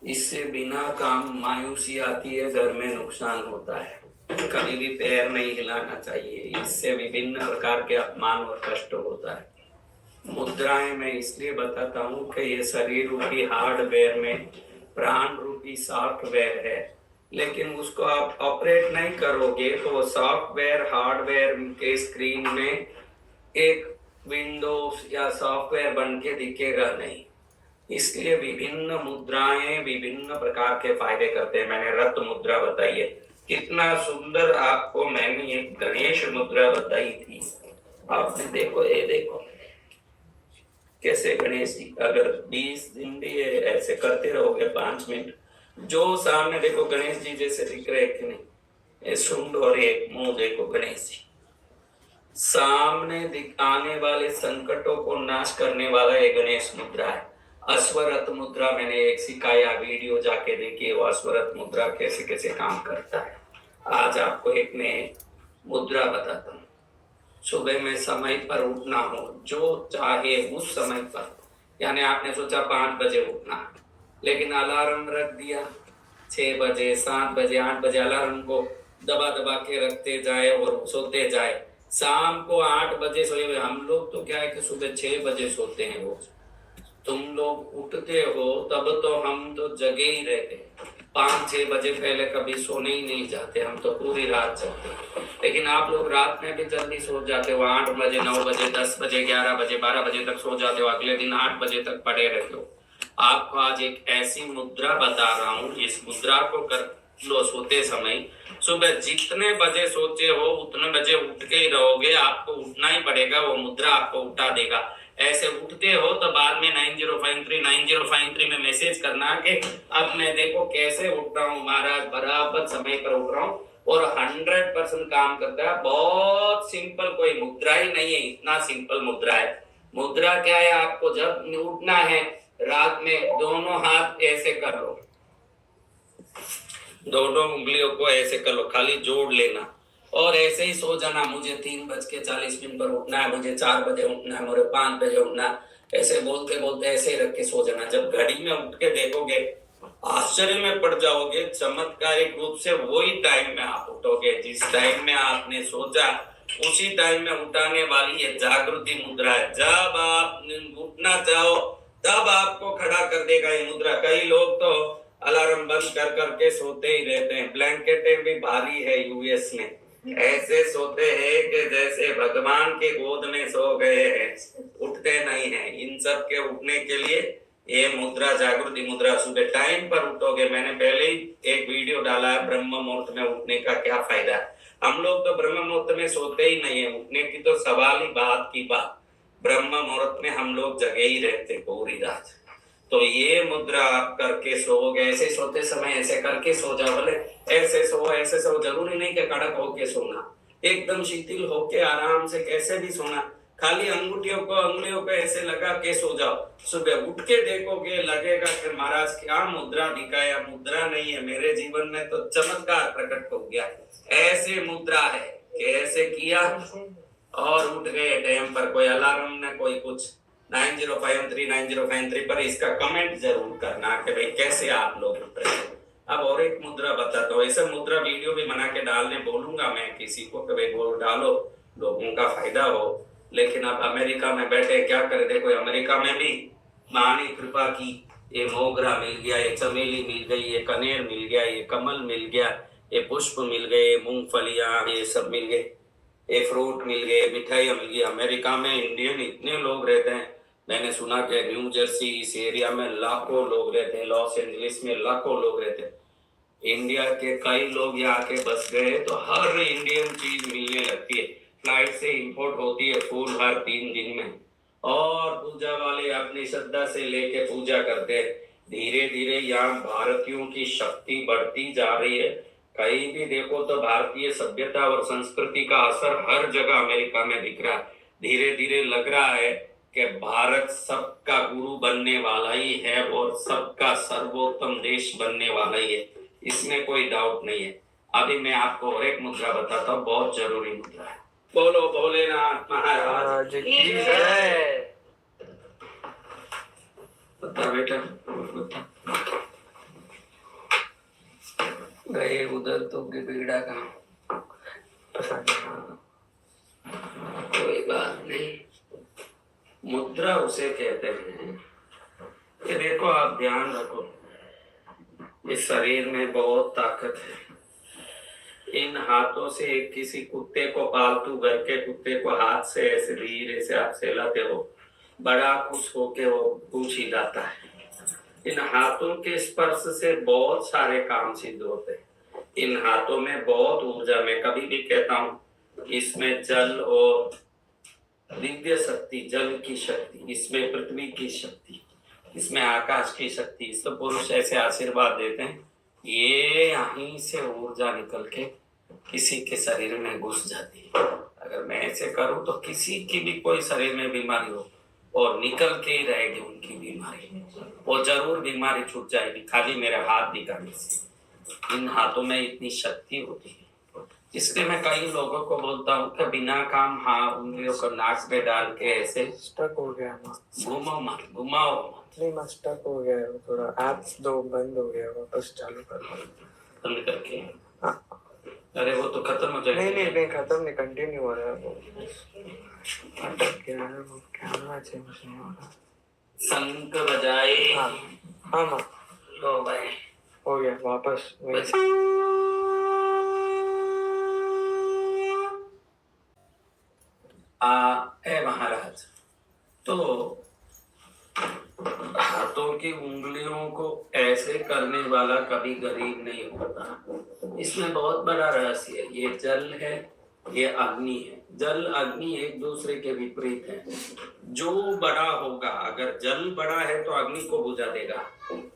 इससे बिना काम मायूसी आती है, घर में नुकसान होता है। कभी भी पैर नहीं हिलाना चाहिए, इससे विभिन्न प्रकार के अपमान और कष्ट होता है। मुद्राएं मैं इसलिए बताता हूँ कि ये शरीर रूपी हार्डवेयर में प्राण रूपी सॉफ्टवेयर है, लेकिन उसको आप ऑपरेट नहीं करोगे तो सॉफ्टवेयर हार्डवेयर के स्क्रीन में एक विंडोज या सॉफ्टवेयर बन के दिखेगा नहीं। इसलिए विभिन्न मुद्राएं विभिन्न प्रकार के फायदे करते हैं। मैंने रत्न मुद्रा बताई है, कितना सुंदर। आपको मैंने एक गणेश मुद्रा बताई थी, आपने देखो, ये देखो कैसे गणेश जी, अगर 20 दिन भी ऐसे करते रहोगे 5 मिनट, जो सामने देखो गणेश जी जैसे दिख रहे कि नहीं, ये सूंड और एक मुंह देखो गणेश जी, सामने आने वाले संकटों को नाश करने वाला ये गणेश मुद्रा है। अश्वरथ मुद्रा मैंने एक सिखाया, वीडियो जाके देखिए वो अश्वरथ मुद्रा कैसे कैसे काम करता है। आज आपको एक मैं मुद्रा बताता हूँ। सुबह में समय पर उठना हो, जो चाहे उस समय पर, यानी आपने सोचा 5 बजे उठना, लेकिन अलार्म रख दिया 6 बजे 7 बजे 8 बजे, अलार्म को दबा दबा के रखते जाए और सोते जाए। शाम को 8 बजे सोए हुए, हम लोग तो क्या है कि सुबह 6 बजे सोते हैं रोज। तुम लोग उठते हो तब तो हम तो जगे ही रहते हैं, 5-6 बजे पहले कभी सोने ही नहीं जाते, हम तो पूरी रात जगते। लेकिन आप लोग रात में भी जल्दी सो जाते हो, 8 बजे 9 बजे 10 बजे 11 बजे 12 बजे तक सो जाते हो, अगले दिन 8 बजे तक पड़े रहते हो। आपको आज एक ऐसी मुद्रा बता रहा हूँ, इस मुद्रा को कर लो सोते समय। सुबह जितने बजे सोते हो उतने बजे उठ के ही रहोगे, आपको उठना ही पड़ेगा, वो मुद्रा आपको उठा देगा। ऐसे उठते हो तो बाद में 9053 में मैसेज करना कि अब मैं देखो कैसे उठ रहा हूँ महाराज, बराबर समय पर उठ रहा हूँ और 100% काम करता है। बहुत सिंपल, कोई मुद्रा ही नहीं है, इतना सिंपल मुद्रा है। मुद्रा क्या है, आपको जब उठना है रात में दोनों हाथ ऐसे कर लो, दोनों उंगलियों को ऐसे कर लो, खाली जोड़ लेना और ऐसे ही सो जाना। मुझे 3:40 पर उठना है, मुझे 4 बजे उठना है, मुझे 5 बजे उठना है, ऐसे बोलते बोलते ऐसे ही रख के सो जाना। जब घड़ी में उठ के देखोगे आश्चर्य में पड़ जाओगे, चमत्कारिक रूप से वही टाइम में आप उठोगे जिस टाइम में आपने सोचा, उसी टाइम में उठाने वाली ये जागृति मुद्रा है। जब आप उठना चाहो तब आपको खड़ा कर देगा ये मुद्रा। कई लोग तो अलार्म बंद कर करके सोते ही रहते हैं, ब्लैंकेटें भी भारी है यूएस में, ऐसे सोते हैं कि जैसे भगवान के गोद में सो गए हैं, उठते नहीं है। इन सब के उठने के लिए ये मुद्रा, जागृति मुद्रा, सुबह टाइम पर उठोगे। मैंने पहले ही एक वीडियो डाला है, ब्रह्म मुहूर्त में उठने का क्या फायदा है। हम लोग तो ब्रह्म मुहूर्त में सोते ही नहीं है, उठने की तो सवाल ही बात की बात। ब्रह्म मुहूर्त में हम लोग जगे ही रहते पूरी रात। तो ये मुद्रा आप करके सोओगे, ऐसे सोते समय ऐसे करके सो जाओ, भले ऐसे सो, जरूरी नहीं कि कड़क होके सोना, एकदम शिथिल होके आराम से कैसे भी सोना, खाली अंगुलियों को ऐसे लगा के सो जाओ। सुबह उठ के देखोगे, लगेगा कि महाराज क्या मुद्रा दिखाया, मुद्रा नहीं है, मेरे जीवन में तो चमत्कार प्रकट हो गया। ऐसे मुद्रा है कि ऐसे किया और उठ गए टाइम पर, कोई अलार्म न कोई कुछ। 9053 पर इसका कमेंट जरूर करना कि भाई कैसे आप लोग उठ रहे हैं। अब और एक मुद्रा बताता हूँ, ऐसा मुद्रा वीडियो भी बना के डालने बोलूंगा मैं किसी को कि भाई बोल डालो, लोगों का फायदा हो। लेकिन अब अमेरिका में बैठे क्या करे, देखो अमेरिका में भी माँ ने कृपा की, ये मोगरा मिल गया, ये चमेली मिल गई, ये कनेर मिल गया, ये कमल मिल गया, ये पुष्प मिल गए, मूंगफलियां ये सब मिल गए, ये फ्रूट मिल गए, मिठाइयाँ मिल गई। अमेरिका में इंडियन इतने लोग रहते हैं, मैंने सुना कि न्यू जर्सी इस एरिया में लाखों लोग रहते हैं, लॉस एंजलिस में लाखों लोग रहते हैं। इंडिया के कई लोग यहाँ आके बस गए तो हर इंडियन चीज मिलने लगती है, फ्लाइट से इंपोर्ट होती है फूल हर 3 दिन में, और पूजा वाले अपनी श्रद्धा से लेके पूजा करते हैं। धीरे धीरे यहाँ भारतीयों की शक्ति बढ़ती जा रही है। कहीं भी देखो तो भारतीय सभ्यता और संस्कृति का असर हर जगह अमेरिका में दिख रहा है। धीरे धीरे लग रहा है कि भारत सबका गुरु बनने वाला ही है और सबका सर्वोत्तम देश बनने वाला ही है, इसमें कोई डाउट नहीं है। अभी मैं आपको और एक मुद्रा बताता हूँ, बहुत जरूरी मुद्रा है। बोलो भोलेनाथ महाराज की जय। बता बेटा, बता। गए उधर तो पीड़ा का कोई बात नहीं। मुद्रा उसे कहते हैं कि देखो आप ध्यान रखो, इस शरीर में बहुत ताकत है। इन हाथों से किसी कुत्ते को, पालतू घर के कुत्ते को हाथ से ऐसे धीरे से आप सहलाते हो, बड़ा खुश होके वो पूछ ही जाता है। इन हाथों के स्पर्श से बहुत सारे काम सिद्ध होते हैं। इन हाथों में बहुत ऊर्जा, मैं कभी भी कहता हूँ इसमें जल और दिव्य शक्ति, जल की शक्ति, इसमें पृथ्वी की शक्ति, इसमें आकाश की शक्ति, इस तो पुरुष ऐसे आशीर्वाद देते हैं, ये यहीं से ऊर्जा निकल के किसी के शरीर में घुस जाती है। अगर मैं ऐसे करूं तो किसी की भी कोई शरीर में बीमारी हो और निकल के ही रहेगी उनकी बीमारी, वो जरूर बीमारी छूट जाएगी खाली मेरे हाथ दिखाने से। इन हाथों में इतनी शक्ति होती है, इसलिए मैं कई लोगों को बोलता हूँ कि बिना काम उंगलियों को नाक पे डाल के ऐसे स्टक हो गया ना, घुमाओ मत। नहीं मैं स्टक हो गया है, थोड़ा ऐप्स दो बंद हो गया, वापस चालू कर लो। बंद करके हाँ। अरे वो तो खत्म हो जाएगा। नहीं खत्म नहीं, कंटिन्यू हो रहा है वो, अटक गया है वो, कैमरा चेंज नहीं हो रहा। शंख बजाए। हाँ माँ लो भाई हो गया वापस वही। महाराज, तो हाथों की उंगलियों को ऐसे करने वाला कभी गरीब नहीं होता। इसमें बहुत बड़ा रहस्य है। ये जल है, ये अग्नि है। जल अग्नि एक दूसरे के विपरीत है। जो बड़ा होगा, अगर जल बड़ा है तो अग्नि को बुझा देगा,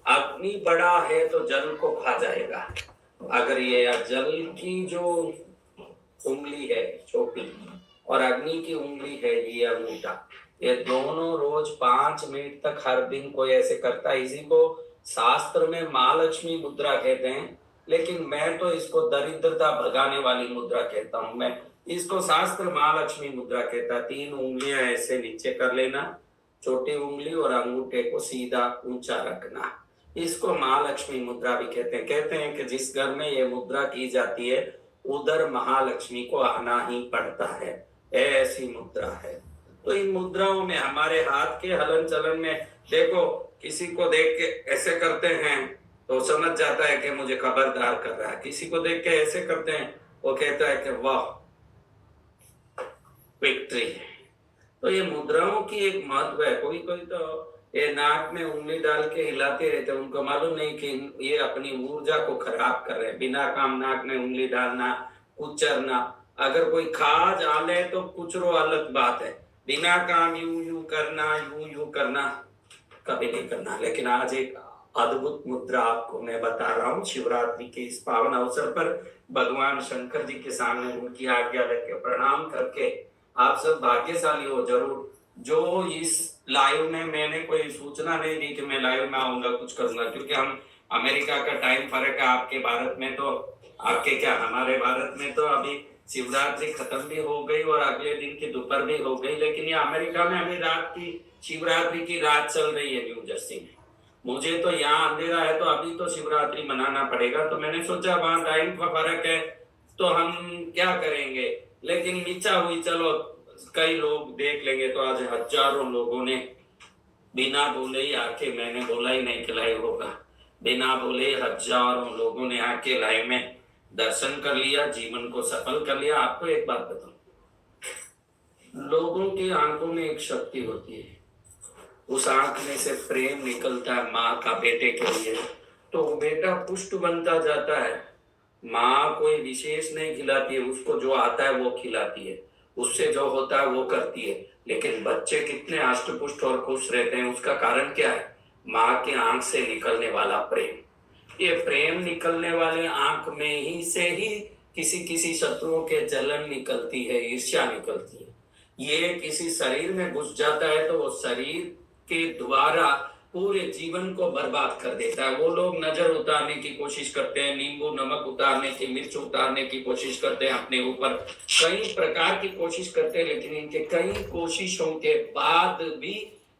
अग्नि बड़ा है तो जल को खा जाएगा। अगर ये जल की जो उंगली है छोटी और अग्नि की उंगली है ये अंगूठा, ये दोनों रोज 5 मिनट तक हर दिन कोई ऐसे करता है। इसी को शास्त्र में महालक्ष्मी मुद्रा कहते हैं, लेकिन मैं तो इसको दरिद्रता भगाने वाली मुद्रा कहता हूँ। मैं इसको शास्त्र महालक्ष्मी मुद्रा कहता है। 3 उंगलियां ऐसे नीचे कर लेना, छोटी उंगली और अंगूठे को सीधा ऊंचा रखना, इसको महालक्ष्मी मुद्रा भी कहते हैं। कहते हैं कि जिस घर में ये मुद्रा की जाती है उधर महालक्ष्मी को आना ही पड़ता है, ऐसी मुद्रा है। तो इन मुद्राओं में हमारे हाथ के हलन चलन में देखो, किसी को देख के ऐसे करते हैं तो समझ जाता है कि मुझे खबरदार कर रहा है, किसी को देख के ऐसे करते हैं वो कहता है कि वाह विक्ट्री है। तो ये मुद्राओं की एक महत्व है। कोई कोई तो ये नाक में उंगली डाल के हिलाते रहते हैं, उनको मालूम नहीं कि ये अपनी ऊर्जा को खराब कर रहे हैं। बिना काम नाक में उंगली डालना, कुचरना, अगर कोई खा जाले तो कुचरो अलग बात है, बिना काम यूं करना कभी नहीं करना। लेकिन आज एक अद्भुत मुद्रा आपको मैं बता रहा हूँ। शिवरात्रि के इस पावन अवसर पर भगवान शंकर जी के सामने उनकी आज्ञा लेके प्रणाम करके आप सब भाग्यशाली हो जरूर। जो इस लाइव में मैंने कोई सूचना नहीं दी कि मैं लाइव में आऊंगा कुछ करूंगा, क्योंकि हम अमेरिका का टाइम फर्क है, आपके भारत में तो आपके क्या हमारे भारत में तो अभी शिवरात्रि खत्म भी हो गई और अगले दिन की दोपहर भी हो गई, लेकिन ये अमेरिका में अभी रात की शिवरात्रि की रात चल रही है न्यू जर्सी में। मुझे तो यहाँ अंधेरा है तो अभी तो शिवरात्रि मनाना पड़ेगा, तो मैंने सोचा वहां टाइम का फर्क है तो हम क्या करेंगे, लेकिन इच्छा हुई चलो कई लोग देख लेंगे। तो आज हजारों लोगों ने बिना बोले ही आके, मैंने बोला ही नहीं कि लाइव होगा, बिना बोले हजारों लोगों ने आके लाइव में दर्शन कर लिया, जीवन को सफल कर लिया। आपको एक बात बताऊं, लोगों की आंखों में एक शक्ति होती है, उस आंख में से प्रेम निकलता है माँ का बेटे के लिए, तो बेटा पुष्ट बनता जाता है। माँ कोई विशेष नहीं खिलाती है, उसको जो आता है वो खिलाती है, उससे जो होता है वो करती है। लेकिन बच्चे कितने अष्टपुष्ट और खुश रहते हैं, उसका कारण क्या है? माँ के आंख से निकलने वाला प्रेम। ये प्रेम निकलने वाले आंख में ही से ही किसी शत्रुओं के जलन निकलती है, ईर्ष्या निकलती है। ये किसी शरीर में घुस जाता है तो वो शरीर के द्वारा पूरे जीवन को बर्बाद कर देता है। वो लोग नजर उतारने की कोशिश करते हैं, नींबू नमक उतारने की, मिर्च उतारने की कोशिश करते हैं, अपने ऊपर कई प्रकार की कोशिश करते हैं, लेकिन इनके कई कोशिशों के बाद भी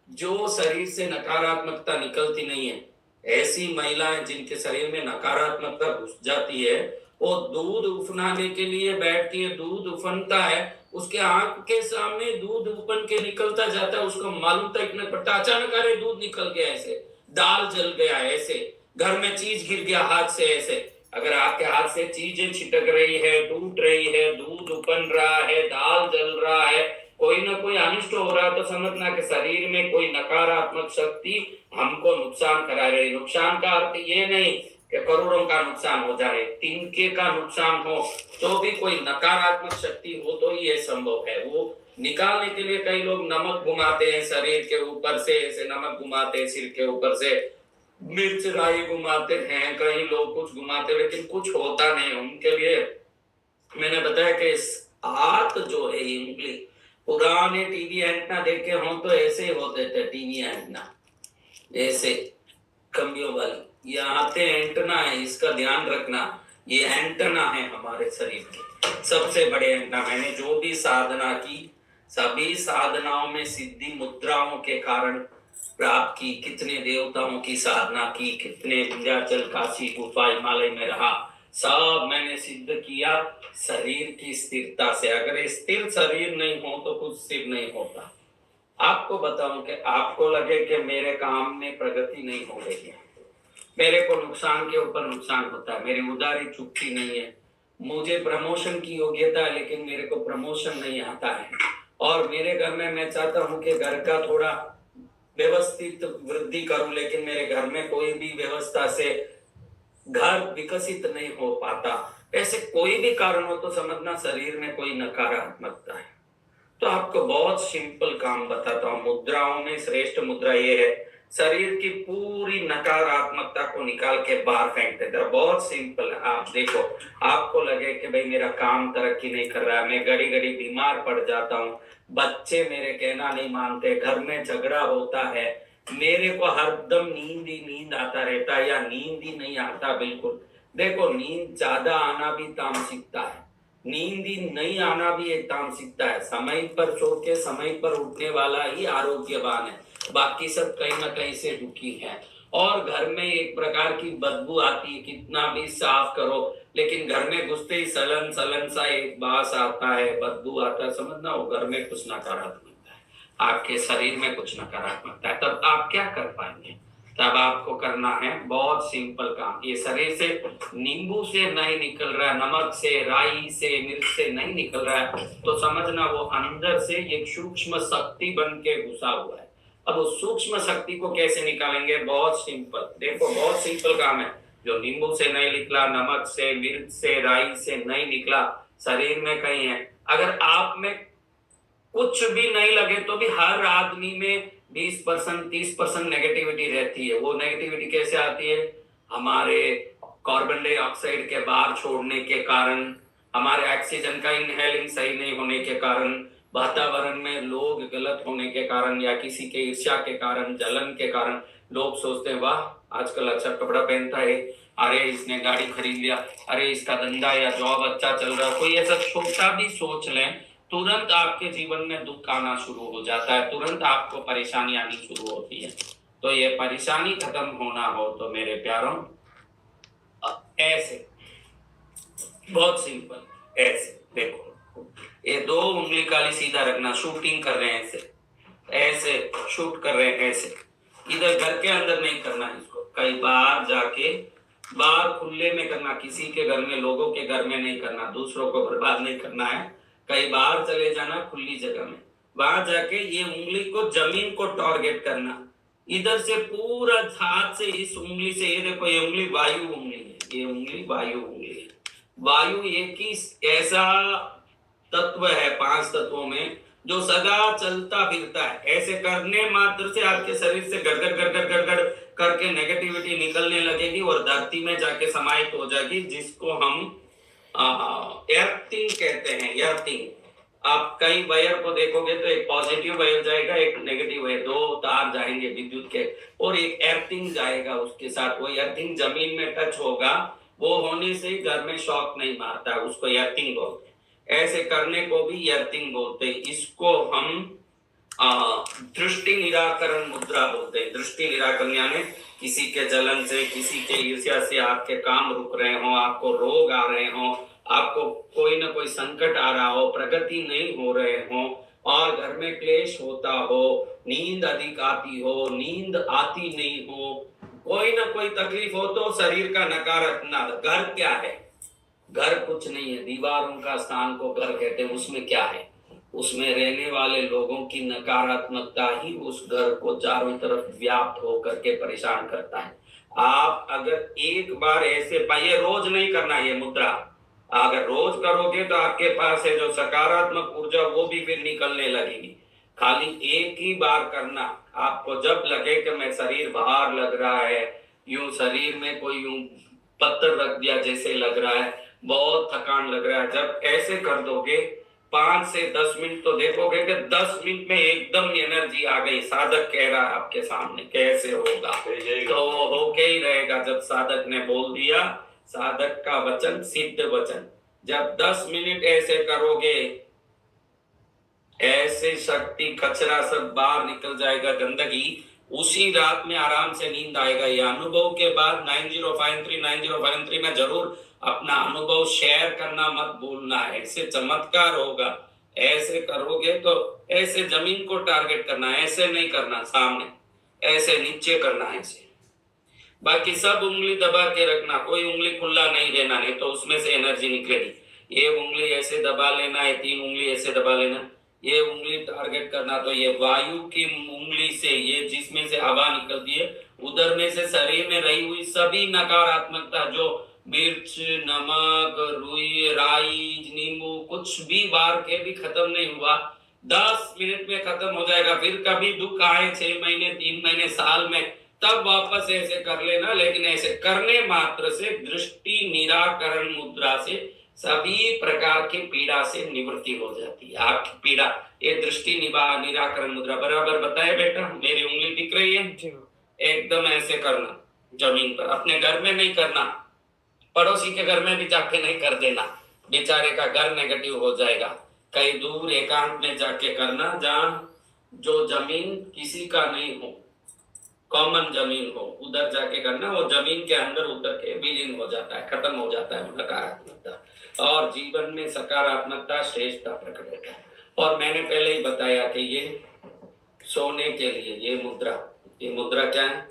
जो शरीर से नकारात्मकता निकलती नहीं है, ऐसी महिलाएं जिनके शरीर में नकारात्मकता घुस जाती है, वो दूध उफनाने के लिए बैठती है, दूध उफनता है, उसके आंख के सामने दूध उफन के निकलता जाता है, उसको मालूम तक नहीं पड़ता, अचानक अरे दूध निकल गया, ऐसे दाल जल गया, ऐसे घर में चीज गिर गया हाथ से, ऐसे अगर आपके हाथ से चीजें छिटक रही है, टूट रही है, दूध उपन रहा है, दाल जल रहा है, कोई ना कोई अनिष्ट हो रहा है, तो समझना कि शरीर में कोई नकारात्मक शक्ति हमको नुकसान करा रही। नुकसान का अर्थ ये नहीं कि करोड़ों का नुकसान हो जाए, तिनके का नुकसान हो तो भी कोई नकारात्मक शक्ति हो तो ये संभव है। वो निकालने के लिए कई लोग नमक घुमाते हैं शरीर के ऊपर से, ऐसे नमक घुमाते हैं सिर के ऊपर से, मिर्च राई घुमाते हैं, कई लोग कुछ घुमाते हैं, लेकिन कुछ होता नहीं उनके लिए। मैंने बताया कि हाथ जो है ये उंगली, पुराने टीवी एंटना देखे हो तो ऐसे होते थे टीवी एंटना, ऐसे कमियों वाली, ये आते एंटना है, इसका ध्यान रखना, ये एंटना है हमारे शरीर के सबसे बड़े एंटना। मैंने जो भी साधना की, सभी साधनाओं में सिद्धि मुद्राओं के कारण प्राप्त की, कितने देवताओं की साधना की, कितने विंध्याचल काशी गुफा हिमालय में रहा, सब मैंने सिद्ध किया शरीर की स्थिरता से। अगर स्थिर शरीर नहीं हो तो कुछ सिद्ध नहीं होता। आपको बताऊं कि आपको लगे कि मेरे काम में प्रगति नहीं हो रही है, मेरे को नुकसान के ऊपर नुकसान होता है, मेरी उधारी चुकती नहीं है, मुझे प्रमोशन की योग्यता है लेकिन मेरे को प्रमोशन नहीं आता है, और मेरे घर में मैं चाहता हूं कि घर का थोड़ा व्यवस्थित वृद्धि करूं, लेकिन मेरे घर में कोई भी व्यवस्था से घर विकसित नहीं हो पाता, ऐसे कोई भी कारण हो तो समझना शरीर में कोई नकारात्मकता है। तो आपको बहुत सिंपल काम बताता हूँ। मुद्राओं में श्रेष्ठ मुद्रा ये है, शरीर की पूरी नकारात्मकता को निकाल के बाहर फेंक देता है। बहुत सिंपल है। आप देखो, आपको लगे कि भाई मेरा काम तरक्की नहीं कर रहा है, मैं घड़ी घड़ी बीमार पड़ जाता हूँ, बच्चे मेरे कहना नहीं मानते, घर में झगड़ा होता है, मेरे को हरदम नींद ही नींद आता रहता है या नींद ही नहीं आता बिल्कुल। देखो, नींद ज्यादा आना भी तामसिकता है, नींद ही नहीं आना भी एक तामसिकता है। समय पर सो के समय पर उठने वाला ही आरोग्यवान है, बाकी सब कहीं ना कहीं से दुखी है। और घर में एक प्रकार की बदबू आती है, कितना भी साफ करो लेकिन घर में घुसते ही सलन सलन सा एक बास आता है, बदबू आता है, समझना वो घर में कुछ नकारात्मकता है, आपके शरीर में कुछ नकारात्मकता है। तब आप क्या कर पाएंगे? तब आपको करना है बहुत सिंपल काम। ये शरीर से नींबू से नहीं निकल रहा है, नमक से, राई से, मिर्च से नहीं निकल रहा है, तो समझना वो अंदर से एक सूक्ष्म शक्ति बन के घुसा हुआ है। अब उस सूक्ष्म शक्ति को कैसे निकालेंगे? बहुत सिंपल। देखो, बहुत सिंपल काम है। जो नींबू से नहीं निकला, नमक से, मिर्च से, राई से नहीं निकला, शरीर में कहीं है। अगर आप में कुछ भी नहीं लगे तो भी हर आदमी में 20% 30% नेगेटिविटी रहती है। वो नेगेटिविटी कैसे आती है? हमारे कार्बन डाइऑक्साइड के बाहर छोड़ने के कारण, हमारे ऑक्सीजन का इनहेलिंग सही नहीं होने के कारण, वातावरण में लोग गलत होने के कारण, या किसी के ईर्ष्या के कारण, जलन के कारण लोग सोचते हैं वाह आजकल अच्छा कपड़ा पहनता है, अरे इसने गाड़ी खरीद लिया, अरे इसका धंधा या जॉब अच्छा चल रहा है। कोई ऐसा छोटा भी सोच लें, तुरंत आपके जीवन में दुख आना शुरू हो जाता है, तुरंत आपको परेशानी आनी शुरू होती है। तो ये परेशानी खत्म होना हो तो मेरे प्यारों, ऐसे बहुत सिंपल, ऐसे देखो, ये 2 उंगली काली सीधा रखना, शूटिंग कर रहे हैं ऐसे, ऐसे शूट कर रहे हैं ऐसे, इधर घर के अंदर नहीं करना इसको, कई बार जाके बाहर खुले में करना, किसी के घर में, लोगों के घर में नहीं करना, दूसरों को बर्बाद नहीं करना है। कई बार चले जाना खुली जगह में, वहां जाके ये उंगली को जमीन को टारगेट करना, इधर से पूरा हाथ से इस उंगली से, ये देखो ये उंगली वायु उंगली है, ये उंगली वायु उंगली है। वायु एक ही ऐसा तत्व है 5 तत्वों में जो सदा चलता फिरता है। ऐसे करने मात्र से आपके शरीर से गड़गड़ गड़गड़ गड़गड़ करके नेगेटिविटी निकलने लगेगी और धरती में जाके समाहित हो जाएगी, जिसको हम एर्थिंग कहते हैं। एर्थिंग, आप कई वायर को देखोगे तो एक पॉजिटिव वायर जाएगा, एक नेगेटिव वायर, 2 तार जाएंगे विद्युत के, और एक एर्थिंग जाएगा उसके साथ। वो एर्थिंग जमीन में टच होगा, वो होने से ही घर में शॉक नहीं मारता, उसको एर्थिंग बोलते हैं। ऐसे करने को भी एर्थिंग बोलते हैं। इसको हम दृष्टि निराकरण मुद्रा बोलते हैं। दृष्टि निराकरण यानी किसी के जलन से, किसी के ईर्ष्या से आपके काम रुक रहे हो, आपको रोग आ रहे हो, आपको कोई ना कोई संकट आ रहा हो, प्रगति नहीं हो रहे हो और घर में क्लेश होता हो, नींद अधिक आती हो, नींद आती नहीं हो, कोई ना कोई तकलीफ हो तो शरीर का नकारात्मक। घर क्या है? घर कुछ नहीं है, दीवारों का स्थान को घर कहते हैं। उसमें क्या है? उसमें रहने वाले लोगों की नकारात्मकता ही उस घर को चारों तरफ व्याप्त होकर के परेशान करता है। आप अगर एक बार ऐसे ये रोज नहीं करना, ये मुद्रा अगर रोज करोगे तो आपके पास है जो सकारात्मक ऊर्जा वो भी फिर निकलने लगेगी। खाली एक ही बार करना। आपको जब लगे कि मैं शरीर भार लग रहा है, यूं शरीर में कोई यूं पत्थर रख दिया जैसे लग रहा है, बहुत थकान लग रहा है, जब ऐसे कर दोगे 5 से 10 मिनट तो देखोगे कि 10 मिनट में एकदम एनर्जी आ गई। साधक कह रहा है आपके सामने, कैसे होगा? तो वो होके ही रहेगा। जब साधक ने बोल दिया, साधक का वचन सिद्ध वचन। जब 10 मिनट ऐसे करोगे, ऐसे शक्ति कचरा सब बाहर निकल जाएगा, गंदगी। उसी रात में आराम से नींद आएगा। ये अनुभव के बाद 9053 में जरूर अपना अनुभव शेयर करना मत भूलना है। ऐसे चमत्कार होगा। ऐसे करोगे तो ऐसे जमीन को टारगेट करना, ऐसे नहीं करना सामने, ऐसे नीचे करना है। ऐसे बाकी सब उंगली दबा के रखना, कोई उंगली खुला नहीं देना, नहीं तो उसमें से एनर्जी निकलेगी। ये उंगली ऐसे दबा लेना है, 3 उंगली ऐसे दबा लेना, ये उंगली टारगेट करना। तो ये वायु की उंगली से, ये जिसमें से हवा निकलती है, उधर में से शरीर में रही हुई सभी नकारात्मकता, जो मिर्च, नमक, रुई, राई, नींबू, कुछ भी बार के भी खत्म नहीं हुआ, 10 मिनट में खत्म हो जाएगा। फिर कभी दुख आए 6 महीने, 3 महीने, साल में, तब वापस ऐसे कर लेना। लेकिन ऐसे करने मात्र से दृष्टि निराकरण मुद्रा से सभी प्रकार की पीड़ा से निवृत्ति हो जाती है। आपकी पीड़ा, ये दृष्टि निराकरण मुद्रा बराबर बताए बेटा? मेरी उंगली दिख रही है? एकदम ऐसे करना, जमीन पर, अपने घर में नहीं करना, पड़ोसी के घर में भी जाके नहीं कर देना, बेचारे का घर नेगेटिव हो जाएगा। कहीं दूर एकांत में जाके करना, जहां जो जमीन किसी का नहीं हो, कॉमन जमीन हो, उधर जाके करना। वो जमीन के अंदर उतर के विलीन हो जाता है, खत्म हो जाता है नकारात्मकता, और जीवन में सकारात्मकता श्रेष्ठता प्रकट होता है। और मैंने पहले ही बताया कि ये सोने के लिए ये मुद्रा क्या है?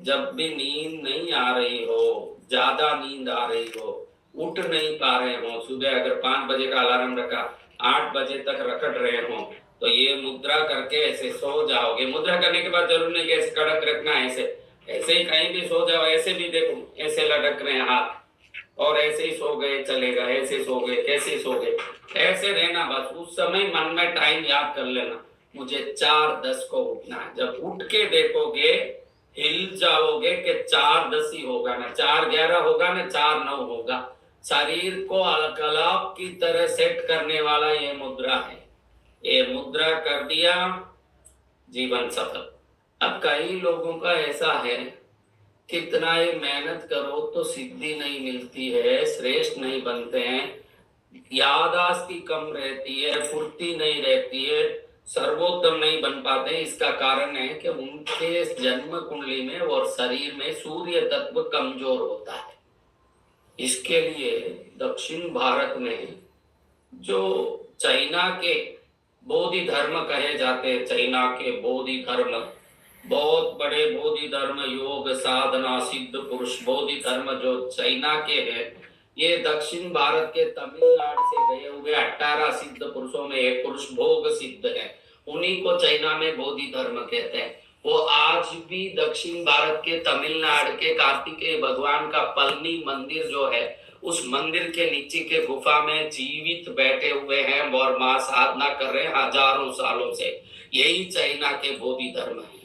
जब भी नींद नहीं आ रही हो, ज्यादा नींद आ रही हो, उठ नहीं पा रहे हो, सुबह अगर 5 बजे का अलार्म रखा, 8 बजे तक रखट रहे हो, तो ये मुद्रा करके ऐसे सो जाओगे। मुद्रा करने के बाद जरूर नहीं कि ऐसे कड़क रखना है, ऐसे ही कहीं भी सो जाओ। ऐसे भी देखो, ऐसे लटक रहे हैं हाथ, और ऐसे ही सो गए चलेगा, ऐसे सो गए, कैसे सो गए, ऐसे रहना। बस उस समय मन में टाइम याद कर लेना, मुझे 4:10 को उठना है। जब उठ के देखोगे, हिल जाओगे कि 4:10 ही होगा ना, 4:11 होगा ना, 4:09 होगा। शरीर को अलकलाप की तरह सेट करने वाला ये मुद्रा है। ये मुद्रा कर दिया, जीवन सफल। अब कई लोगों का ऐसा है, कितना ही मेहनत करो तो सिद्धि नहीं मिलती है, श्रेष्ठ नहीं बनते हैं, याददाश्त कम रहती है, फुर्ती नहीं रहती है, सर्वोत्तम नहीं बन पाते। इसका कारण है कि उनके जन्म कुंडली में और शरीर में सूर्य तत्व कमजोर होता है। इसके लिए दक्षिण भारत में जो चाइना के बोधि धर्म कहे जाते हैं, चाइना के बोधि धर्म, बहुत बड़े बोधि धर्म, योग साधना सिद्ध पुरुष बोधि धर्म जो चाइना के हैं, ये दक्षिण भारत के तमिलनाडु से गए हुए 18 सिद्ध पुरुषों में एक पुरुष भोग सिद्ध है, उन्हीं को चाइना में बोधि धर्म कहते हैं। वो आज भी दक्षिण भारत के तमिलनाडु के कार्तिकेय भगवान का पलनी मंदिर जो है, उस मंदिर के नीचे के गुफा में जीवित बैठे हुए हैं और मां साधना कर रहे हैं हजारों सालों से। यही चाइना के बोधि धर्म है।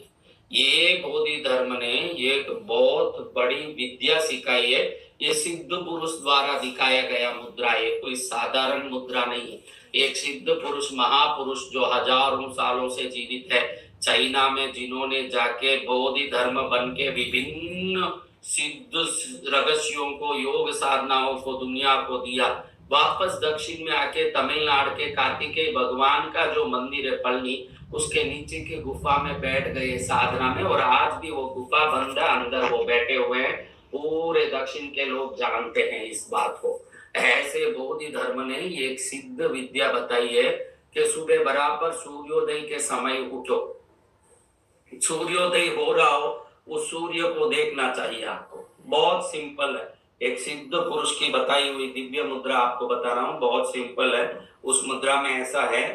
ये बोधि धर्म ने एक बहुत बड़ी विद्या सिखाई है। ये सिद्ध पुरुष द्वारा दिखाया गया मुद्रा है, कोई साधारण मुद्रा नहीं है। एक सिद्ध पुरुष, महापुरुष जो हजारों सालों से जीवित है चाइना में, जिन्होंने जाके बोधि धर्म बन के विभिन्न सिद्ध रहस्यों को, योग साधनाओं को दुनिया को दिया। वापस दक्षिण में आके तमिलनाडु के कार्तिकेय भगवान का जो मंदिर है पळनी, उसके नीचे की गुफा में बैठ गए साधना में, और आज भी वो गुफा बंद है, अंदर वो बैठे हुए हैं। पूरे दक्षिण के लोग जानते हैं इस बात को। ऐसे बोधि धर्म ने ये एक सिद्ध विद्या बताई है कि सुबह बराबर सूर्योदय के समय उठो, सूर्योदय हो रहा हो उस सूर्य को देखना चाहिए आपको। बहुत सिंपल है, एक सिद्ध पुरुष की बताई हुई दिव्य मुद्रा आपको बता रहा हूं, बहुत सिंपल है। उस मुद्रा में ऐसा है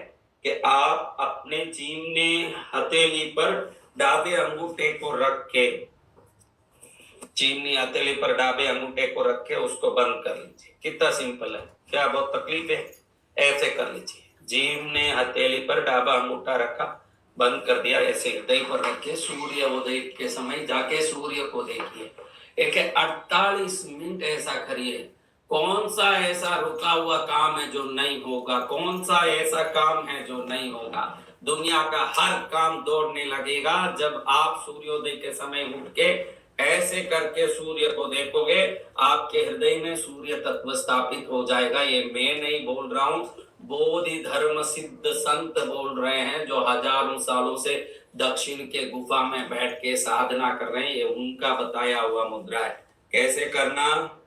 कि आप अपने जीने हथेली पर डाबे अंगूठे को रख के, चीनी हथेली पर डाबे अंगूठे को रख के उसको बंद कर लीजिए। कितना सिंपल है, क्या बहुत तकलीफ है? ऐसे कर लीजिए, जीने हथेली पर डाबा अंगूठा रखा, बंद कर दिया, ऐसे हृदय पर रख के सूर्य उदय के समय जाके सूर्य को देखिए। एक 48 मिनट ऐसा करिए। कौन सा ऐसा रुका हुआ काम है जो नहीं होगा? कौन सा ऐसा काम है जो नहीं होगा? दुनिया का हर काम दौड़ने लगेगा जब आप सूर्योदय के समय उठ के ऐसे करके सूर्य को देखोगे। आपके हृदय में सूर्य तत्व स्थापित हो जाएगा। ये मैं नहीं बोल रहा हूं, बोधि धर्म सिद्ध संत बोल रहे हैं, जो हजारों सालों से दक्षिण के गुफा में बैठ के साधना कर रहे हैं। ये उनका बताया हुआ मुद्रा है, कैसे करना।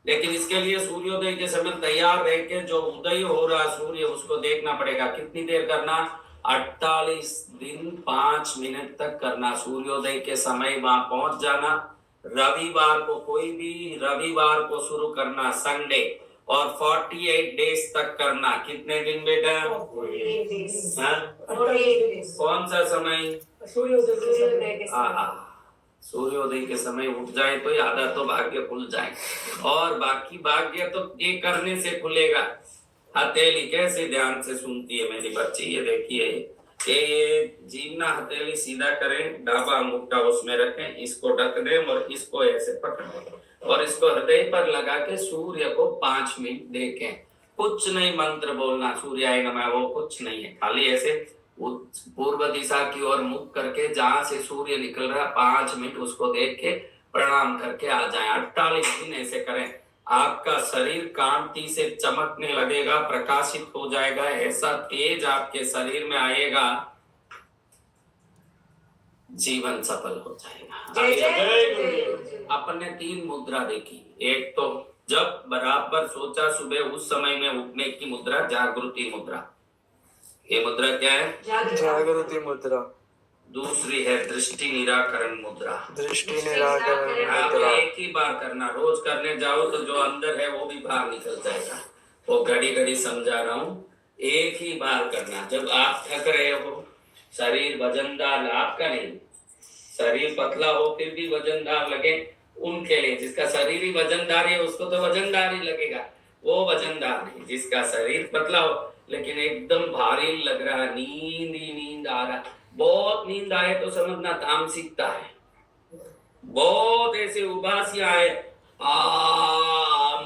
लेकिन इसके लिए सूर्योदय के समय तैयार रह के जो उदय हो रहा सूर्य उसको देखना पड़ेगा। कितनी देर करना? 48 दिन 5 मिनट तक करना। सूर्योदय के समय वहां पहुंच जाना। रविवार को, कोई भी रविवार को शुरू करना, संडे, और 48 डेज तक करना। कितने दिन बेटा? 48 days. हाँ? 48 days. कौन सा समय? सूर्योदय के समय. सूर्योदय के समय उठ जाए तो आधा तो भाग्य खुल जाए, और बाकी भाग्य तो ये करने से खुलेगा। हथेली कैसे ध्यान से सुनती है मेरी बच्ची, ये देखिए, ये जीना हथेली सीधा करें, डाबा अंगूठा उसमें रखें, इसको ढक दें और इसको ऐसे पकड़ें और इसको हृदय पर लगा के सूर्य को 5 मिनट देखें। कुछ नहीं मंत्र बोलना, सूर्याय नमः, वो कुछ नहीं है, खाली ऐसे पूर्व दिशा की ओर मुख करके जहां से सूर्य निकल रहा 5 मिनट उसको देख के प्रणाम करके आ जाएं। 48 दिन ऐसे करें। आपका शरीर कांति से चमकने लगेगा, प्रकाशित हो जाएगा, ऐसा तेज आपके शरीर में आएगा, जीवन सफल हो जाएगा। अपने 3 मुद्रा देखी। एक तो जब बराबर सोचा सुबह उस समय में उठने की मुद्रा, जागृति मुद्रा। ये मुद्रा क्या है? जागृति मुद्रा। दूसरी है दृष्टि निराकरण मुद्रा। दृष्टि निराकरण आप मुद्रा। एक ही बार करना, रोज करने जाओ तो जो अंदर है वो भी बाहर निकल जाएगा। वो घड़ी घड़ी समझा रहा हूँ, एक ही बार करना। जब आप थक रहे हो, शरीर वजनदार, आपका नहीं, शरीर पतला हो फिर भी वजनदार लगे, उनके लिए। जिसका शरीर ही वजनदार है उसको तो वजनदार ही लगेगा, वो वजनदार नहीं। जिसका शरीर पतला हो लेकिन एकदम भारी लग रहा, नींद ही नींद आ रहा, बहुत नींद आए तो समझना तामसिकता है। बहुत ऐसे उबासियां आए,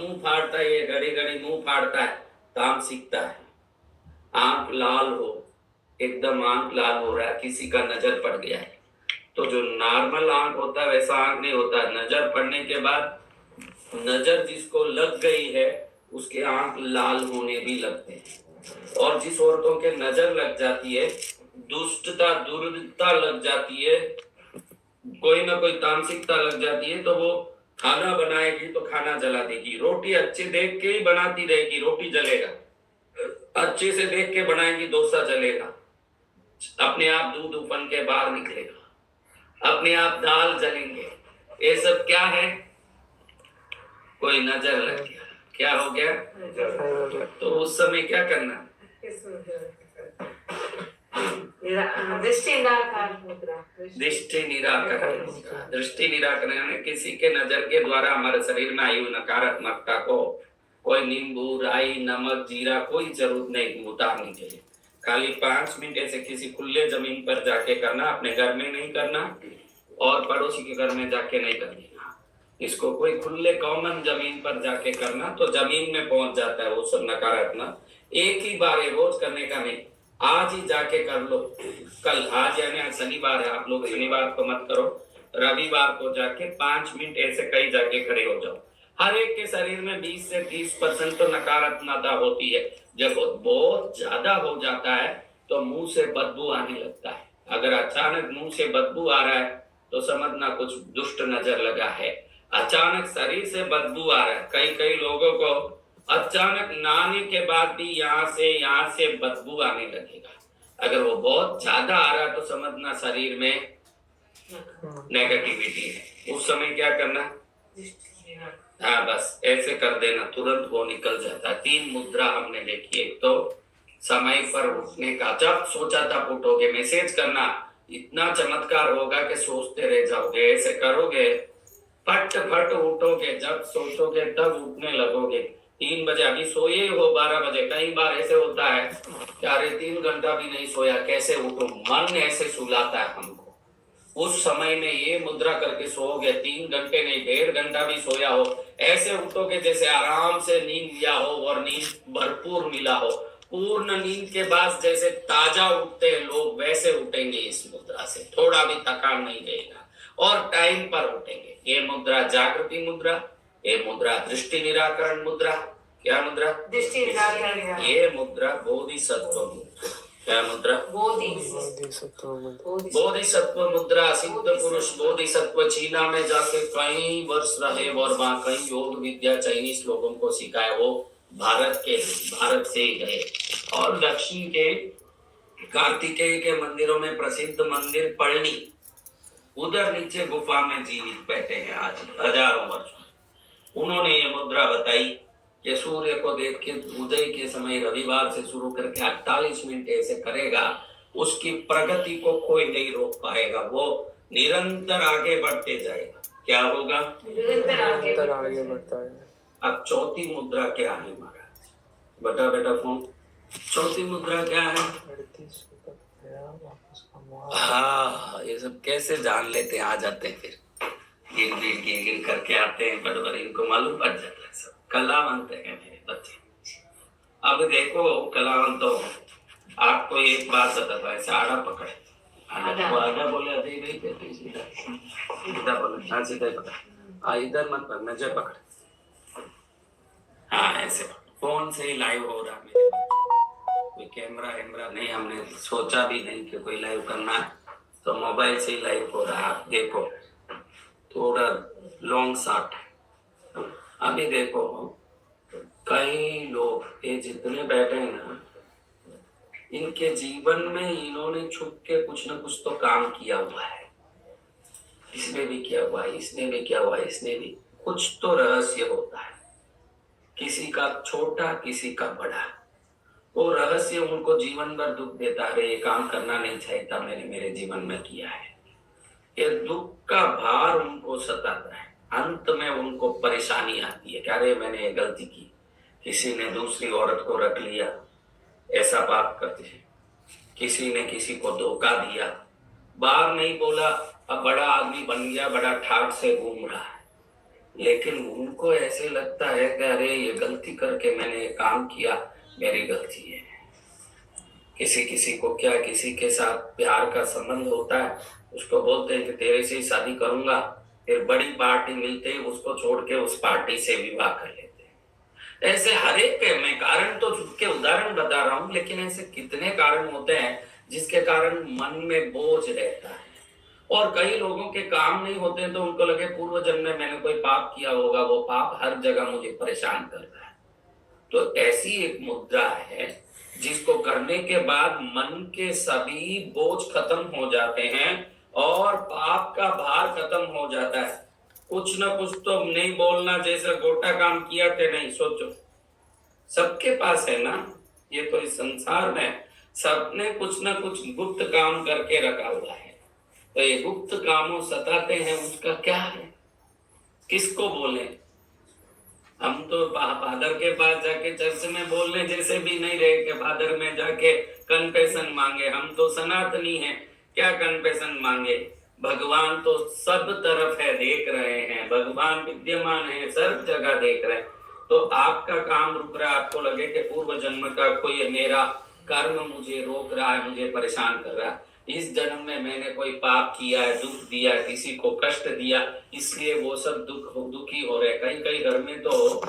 मुंह फाड़ता है, घड़ी घड़ी मुंह फाड़ता है, तामसिकता है। आंख लाल हो, एकदम आंख लाल हो रहा है, किसी का नजर पड़ गया है, तो जो नॉर्मल आंख होता है वैसा आंख नहीं होता। नजर पड़ने के बाद, नजर जिसको लग गई है उसके आंख लाल होने भी लगते हैं। और जिस औरतों के नजर लग जाती है, दुष्टता दुर्वृत्ता लग जाती है, कोई ना कोई तामसिकता लग जाती है, तो वो खाना बनाएगी तो खाना जला देगी। रोटी अच्छे देख के ही बनाती रहेगी, रोटी जलेगा। अच्छे से देख के बनाएगी, डोसा जलेगा। अपने आप दूध उफन के बाहर निकलेगा, अपने आप दाल जलेंगे। ये सब क्या है? कोई नजर लग गया। क्या हो गया? तो उस समय क्या करना? दृष्टि निराकरण मुद्रा। दृष्टि निराकरण। दृष्टि निराकरण में किसी के नजर के द्वारा हमारे शरीर में आई हुई नकारात्मकता को, कोई नींबू, राई, नमक, जीरा, कोई जरूरत नहीं उतारने के लिए। खाली 5 मिनट ऐसे किसी खुले जमीन पर जाके करना, अपने घर में नहीं करना और पड़ोसी के घर में जाके नहीं करना। इसको कोई खुले कॉमन जमीन पर जाके करना, तो जमीन में पहुंच जाता है वो सब नकारात्मक। एक ही बार है, रोज करने का नहीं। आज ही जाके कर लो, कल, आज यानी आज शनिवार है, आप लोग शनिवार को मत करो, रविवार को जाके 5 मिनट ऐसे कहीं जाके खड़े हो जाओ। हर एक के शरीर में 20 से 30% तो नकारात्मकता होती है। जब बहुत ज्यादा हो जाता है तो मुंह से बदबू आने लगता है। अगर अचानक मुंह से बदबू आ रहा है तो समझना कुछ दुष्ट नजर लगा है। अचानक शरीर से बदबू आ रहा है, कई कई लोगों को अचानक नहाने के बाद भी यहाँ से बदबू आने लगेगा। अगर वो बहुत ज्यादा आ रहा है तो समझना शरीर में नेगेटिविटी है। उस समय क्या करना, हाँ बस ऐसे कर देना, तुरंत वो निकल जाता है। 3 मुद्रा हमने देखी। एक तो समय पर उठने का, जब सोचा तब उठोगे, मैसेज करना, इतना चमत्कार होगा कि सोचते रह जाओगे। ऐसे करोगे फट फट उठोगे, जब सोचोगे तब उठने लगोगे। 3 बजे, अभी सोए हो 12 बजे, कई बार ऐसे होता है कि अरे 3 घंटा भी नहीं सोया, कैसे उठूं, मन ऐसे सुलाता है हमको। उस समय में ये मुद्रा करके सोओगे, 3 घंटे नहीं 1.5 घंटा भी सोया हो, ऐसे उठोगे जैसे आराम से नींद लिया हो और नींद भरपूर मिला हो। पूर्ण नींद के बाद जैसे ताजा उठते हैं लोग, वैसे उठेंगे इस मुद्रा से, थोड़ा भी थकान नहीं रहेगा और टाइम पर उठेंगे। ये मुद्रा जागृति मुद्रा, ये मुद्रा दृष्टि निराकरण मुद्रा। क्या मुद्रा? दृष्टि निराकरण। ये मुद्रा बोधिसत्व मुद्रा। क्या मुद्रा? बोधिसत्व मुद्रा। सिद्ध पुरुष बोधिसत्व चीना में जाके कई वर्ष रहे और वहां कई योग विद्या चाइनीज लोगों को सिखाए। वो भारत से ही गए और दक्षिण के कार्तिकेय के मंदिरों में प्रसिद्ध मंदिर पळनी, उधर नीचे गुफा में जीवित बैठे हैं आज हजारों वर्ष। उन्होंने ये मुद्रा बताई कि सूर्य को देख के उदय के समय रविवार से शुरू करके 48 मिनट ऐसे करेगा, उसकी प्रगति को कोई नहीं रोक पाएगा, वो निरंतर आगे बढ़ते जाएगा। क्या होगा? निरंतर आगे बढ़ता है। अब चौथी मुद्रा क्या है महाराज? बता बेटा फोन, चौथी मुद्रा क्या है? हाँ, ये सब कैसे जान लेते हैं, आ जाते हैं, फिर गिन करके आते हैं, बड़बर इनको मालूम पड़ जाता है सब। कलावंत है मेरे बच्चे। अब देखो कलावंत तो आपको एक बात बताता है, आड़ा पकड़े, आड़ा बोले अजय नहीं कहते, सीधा बोले, हाँ सीधा पकड़, इधर मत पकड़, नजर पकड़, हाँ ऐसे। फोन से ही लाइव हो रहा मेरे, कोई कैमरा नहीं, हमने सोचा भी नहीं कि कोई लाइव करना है, तो मोबाइल से ही लाइव हो रहा है। आप देखो थोड़ा लॉन्ग शॉट। अभी देखो कई लोग ये जितने बैठे हैं ना, इनके जीवन में इन्होंने छुप के कुछ न कुछ तो काम किया हुआ है। इसने भी किया हुआ है, इसने भी किया हुआ है, इसने भी, कुछ तो रहस्य होता है, किसी का छोटा किसी का बड़ा। वो रहस्य उनको जीवन भर दुख देता है, ये काम करना नहीं चाहिए था, मैंने मेरे जीवन में किया है। ये दुख का भार उनको सताता है, अंत में उनको परेशानी आती है, क्या रे मैंने ये गलती की, किसी ने दूसरी औरत को रख लिया, ऐसा पाप करते हैं, किसी ने किसी को धोखा दिया, बाहर नहीं बोला, अब बड़ा आदमी बन गया, बड़ा ठाट से घूम रहा है, लेकिन उनको ऐसे लगता है कि अरे ये गलती करके मैंने ये काम किया, मेरी गलती है। किसी को क्या, किसी के साथ प्यार का संबंध होता है, उसको बोलते हैं कि तेरे से ही शादी करूंगा, फिर बड़ी पार्टी मिलते ही उसको छोड़ के उस पार्टी से विवाह कर लेते हैं। ऐसे हर एक के, मैं कारण तो झूठ के उदाहरण बता रहा हूँ, लेकिन ऐसे कितने कारण होते हैं जिसके कारण मन में बोझ रहता है। और कई लोगों के काम नहीं होते तो उनको लगे पूर्व जन्म में मैंने कोई पाप किया होगा, वो पाप हर जगह मुझे परेशान कर रहा है। तो ऐसी एक मुद्रा है जिसको करने के बाद मन के सभी बोझ खत्म हो जाते हैं और पाप का भार खत्म हो जाता है। कुछ ना कुछ तो नहीं बोलना, जैसे गोटा काम किया थे, नहीं सोचो, सबके पास है ना, ये तो इस संसार में सबने कुछ ना कुछ गुप्त काम करके रखा हुआ है। तो ये गुप्त कामों सताते हैं, उसका क्या है, किसको बोले? हम तो फादर के पास जाके चर्च में बोलने जैसे भी नहीं रहे कि फादर में जाके कन्फेशन मांगे। हम तो सनातनी हैं, क्या कन्फेशन मांगे? भगवान तो सब तरफ है, देख रहे हैं, भगवान विद्यमान है, सब जगह देख रहे हैं। तो आपका काम रुक रहा है, आपको लगे कि पूर्व जन्म का कोई मेरा कर्म मुझे रोक रहा है, मुझे परेशान कर रहा है, इस जन्म में मैंने कोई पाप किया है, दुख दिया, किसी को कष्ट दिया, इसलिए वो सब दुखी हो रहे। कई कई घर में तो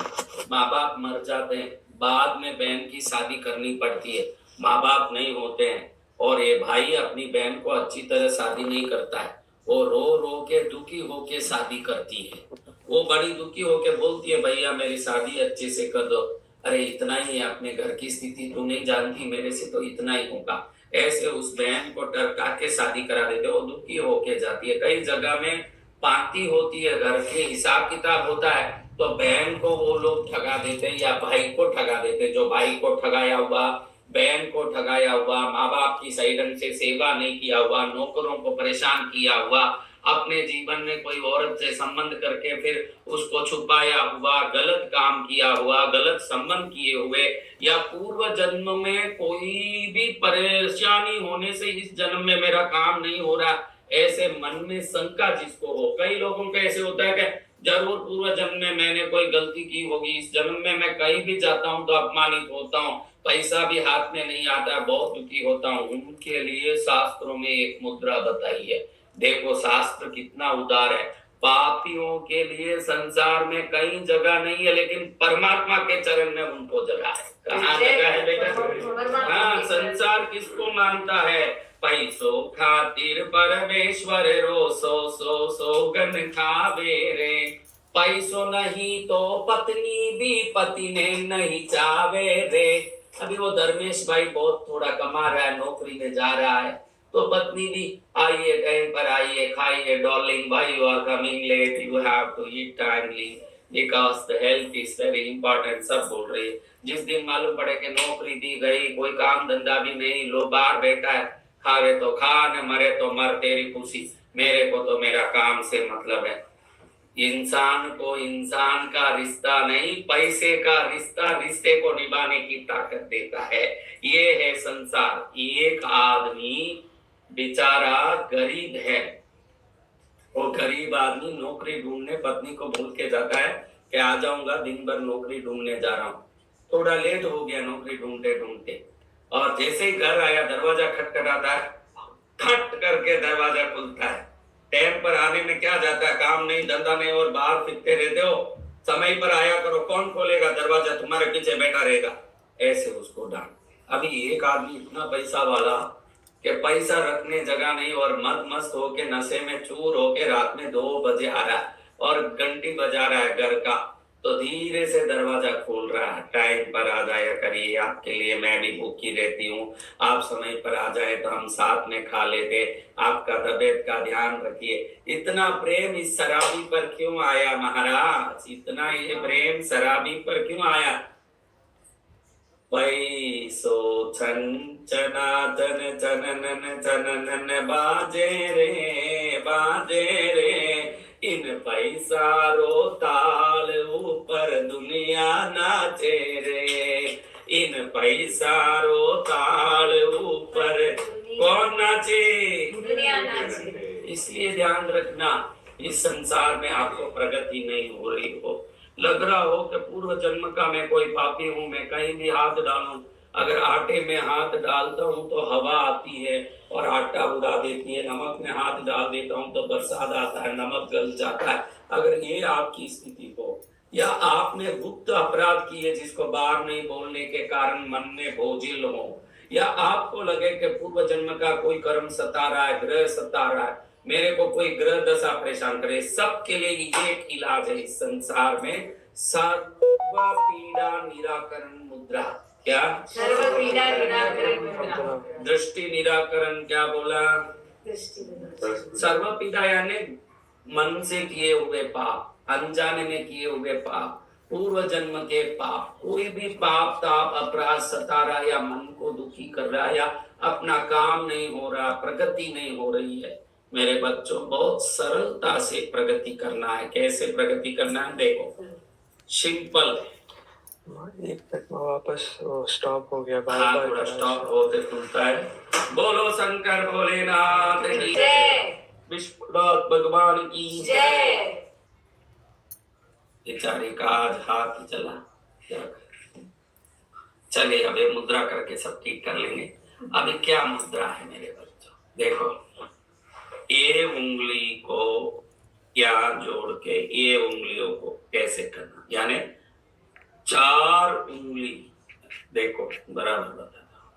माँ बाप मर जाते हैं, बाद में बहन की शादी करनी पड़ती है, माँ बाप नहीं होते हैं, और ये भाई अपनी बहन को अच्छी तरह शादी नहीं करता है, वो रो रो के दुखी होके शादी करती है। वो बड़ी दुखी होके बोलती है, भैया मेरी शादी अच्छे से कर दो। अरे इतना ही है, अपने घर की स्थिति तू नहीं जानती, मेरे से तो इतना ही होगा। ऐसे उस बहन को टरका के शादी करा देते, वो दुखी होके जाती है। कई जगह में पार्टी होती है, घर के हिसाब किताब होता है, तो बहन को वो लोग ठगा देते हैं या भाई को ठगा देते हैं। जो भाई को ठगाया हुआ, बहन को ठगाया हुआ, माँ बाप की सही ढंग से सेवा नहीं किया हुआ, नौकरों को परेशान किया हुआ, अपने जीवन में कोई औरत से संबंध करके फिर उसको छुपाया हुआ, गलत काम किया हुआ, गलत संबंध किए हुए, या पूर्व जन्म में कोई भी परेशानी होने से इस जन्म में मेरा काम नहीं हो रहा, ऐसे मन में शंका जिसको हो। कई लोगों का ऐसे होता है कि जरूर पूर्व जन्म में मैंने कोई गलती की होगी, इस जन्म में मैं कहीं भी जाता हूँ तो अपमानित होता हूँ, पैसा भी हाथ में नहीं आता, बहुत दुखी होता हूँ। उनके लिए शास्त्रों में एक मुद्रा बताई है। देखो शास्त्र कितना उदार है। पापियों के लिए संसार में कहीं जगह नहीं है, लेकिन परमात्मा के चरण में उनको जगह है। कहाँ जगह है बेटा? हाँ, संसार किसको मानता है? पैसों खातिर परमेश्वर रोसो सो सोगन खावे रे, पैसों नहीं तो पत्नी भी पति ने नहीं चावे रे। अभी वो धर्मेश भाई बहुत थोड़ा कमा रहा है, नौकरी में जा रहा है, तो पत्नी भी आइए टाइम पर आइए, खाइए डार्लिंग, भाई you are coming late, you have to eat timely because the health is very important, सब बोल रही है। जिस दिन मालूम पड़े कि नौकरी दी गई, कोई काम धंधा भी नहीं, लो बाहर बैठा है, खावे तो खा न मरे तो मर, तेरी खुशी, मेरे को तो मेरा काम से मतलब है। इंसान को इंसान का रिश्ता नहीं, पैसे का रिश्ता रिश्ते को निभाने की ताकत देता है। ये है संसार। एक आदमी बेचारा गरीब है, वो गरीब आदमी नौकरी ढूंढने पत्नी को भूल के जाता है कि आ जाऊंगा, दिन भर नौकरी ढूंढने जा रहा हूँ। थोड़ा लेट हो गया नौकरी ढूंढते ढूंढते, और जैसे ही घर आया दरवाजा खटखटाता है, खट करके दरवाजा खुलता है। टाइम पर आने में क्या जाता है, काम नहीं धंधा नहीं और बाहर फिरते रहते हो, समय पर आया करो, कौन खोलेगा दरवाजा, तुम्हारे पीछे बैठा रहेगा, ऐसे उसको डांट। अभी एक आदमी इतना पैसा वाला कि पैसा रखने जगह नहीं, और मद मस्त होके नशे में चूर होके रात में 2 बजे आ रहा है और घंटी बजा रहा है घर का, तो धीरे से दरवाजा खोल रहा है, टाइम पर आ जाया करिए, आपके लिए मैं भी भूखी रहती हूँ, आप समय पर आ जाए तो हम साथ में खा लेते, आपका तबीयत का ध्यान रखिए। इतना प्रेम इस शराबी पर क्यों आया महाराज? इतना ये प्रेम शराबी पर क्यों आया? पैसो छन चनातन चननन चननन बाजे रे, इन पैसारो ताल ऊपर दुनिया नाचे रे, इन पैसारो ताल ऊपर कौन नाचे? दुनिया नाचे। इसलिए ध्यान रखना, इस संसार में आपको प्रगति नहीं हो रही हो, लग रहा हो कि पूर्व जन्म का मैं कोई पापी हूँ, मैं कहीं भी हाथ डालूं, अगर आटे में हाथ डालता हूँ तो हवा आती है और आटा उड़ा देती है, नमक में हाथ डाल देता हूँ तो बरसात आता है, नमक गल जाता है। अगर ये आपकी स्थिति हो, या आपने गुप्त अपराध किए जिसको बाहर नहीं बोलने के कारण मन में बोझिल हो, या आपको लगे कि पूर्व जन्म का कोई कर्म सता रहा है, ग्रह सता रहा है, मेरे को कोई ग्रह दशा परेशान करे, सबके लिए एक इलाज है इस संसार में, सर्व पीड़ा निराकरण मुद्रा। क्या? सर्व पीड़ा निराकरण मुद्रा। दृष्टि निराकरण क्या बोला? सर्व पीड़ा यानी मन से किए हुए पाप, अनजाने में किए हुए पाप, पूर्व जन्म के पाप, कोई भी पाप ताप अपराध सता रहा या मन को दुखी कर रहा या अपना काम नहीं हो रहा, प्रगति नहीं हो रही है, मेरे बच्चों बहुत सरलता से प्रगति करना है। कैसे प्रगति करना है? देखो सिंपल। एक तक वापस स्टॉप हो गया, हाँ थोड़ा स्टॉप होते खुलता है। बोलो शंकर भोलेनाथ की जय, विष्णुनाथ भगवान की जय। बेचारे का आज हाथ चला, चलिए अभी मुद्रा करके सब ठीक कर लेंगे। अभी क्या मुद्रा है मेरे बच्चों? देखो ये उंगली को यहाँ जोड़ के ये उंगलियों को कैसे करना, यानी 4 उंगली, देखो बराबर बताता हूं,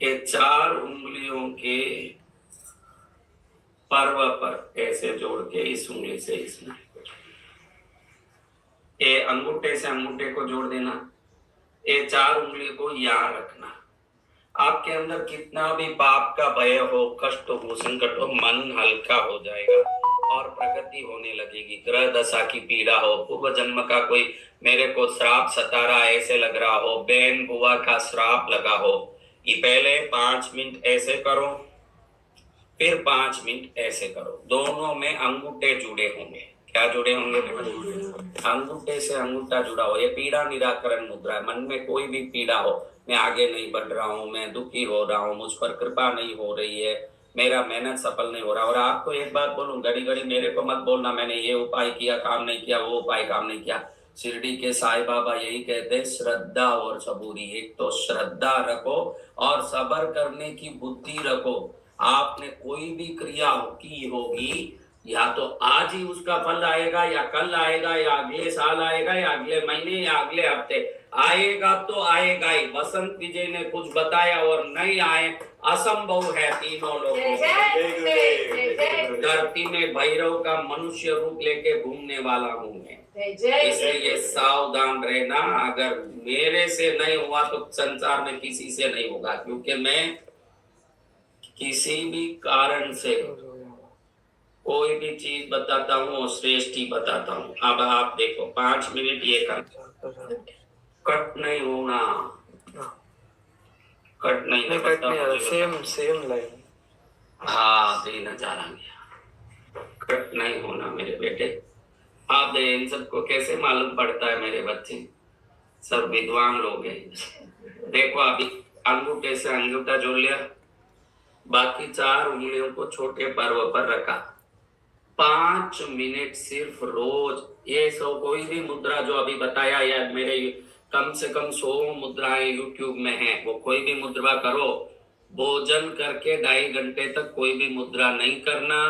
ये 4 उंगलियों के पर्व पर ऐसे जोड़ के इस उंगली से इसमें, ये अंगूठे से अंगूठे को जोड़ देना, ये 4 उंगली को यहाँ रखना। आपके अंदर कितना भी पाप का भय हो, कष्ट हो, संकट हो, मन हल्का हो जाएगा और प्रगति होने लगेगी। ग्रह दशा की पीड़ा हो, पूर्व जन्म का कोई मेरे को श्राप सता रहा ऐसे लग रहा हो, बहन बुआ का श्राप लगा हो, ये पहले 5 मिनट ऐसे करो, फिर 5 मिनट ऐसे करो। दोनों में अंगूठे जुड़े होंगे। क्या जुड़े होंगे? अंगूठे से अंगूठा जुड़ा हो। ये पीड़ा निराकरण मुद्रा है। मन में कोई भी पीड़ा हो, मैं आगे नहीं बढ़ रहा हूँ, मैं दुखी हो रहा हूँ, मुझ पर कृपा नहीं हो रही है, मेरा मेहनत सफल नहीं हो रहा। और आपको एक बात बोलूं, घड़ी घड़ी मेरे को मत बोलना मैंने ये उपाय किया काम नहीं किया, वो उपाय काम नहीं किया। शिरडी के साईं बाबा यही कहते हैं, श्रद्धा और सबूरी। एक तो श्रद्धा रखो और सबर करने की बुद्धि रखो। आपने कोई भी क्रिया की होगी, या तो आज ही उसका फल आएगा, या कल आएगा, या अगले साल आएगा, या अगले महीने, या अगले हफ्ते आएगा, तो आएगा ही। बसंत विजय ने कुछ बताया और नहीं आए, असंभव है तीनों लोगों को। धरती में भैरव का मनुष्य रूप लेके घूमने वाला हूँ मैं, इसलिए सावधान रहना। अगर मेरे से नहीं हुआ तो संसार में किसी से नहीं होगा, क्योंकि मैं किसी भी कारण से कोई भी चीज बताता हूँ और श्रेष्ठ ही बताता हूँ। अब आप देखो 5 मिनट ये कर, कट नहीं होना, कट नहीं होना, सेम लाइन। हाँ देना जा रहा गया, कट नहीं होना मेरे बेटे। आप इन सबको कैसे मालूम पड़ता है? मेरे बच्चे सब विद्वान लोग हैं। देखो अभी अंगूठे से अंगूठा जोड़ लिया, बाकी 4 उंगलियों को छोटे पर्व पर रखा। 5 मिनट सिर्फ रोज। ये सो कोई भी मुद्रा जो अभी बताया, या मेरे कम से कम 100 मुद्राएं यूट्यूब में हैं, वो कोई भी मुद्रा करो। भोजन करके 2.5 घंटे तक कोई भी मुद्रा नहीं करना,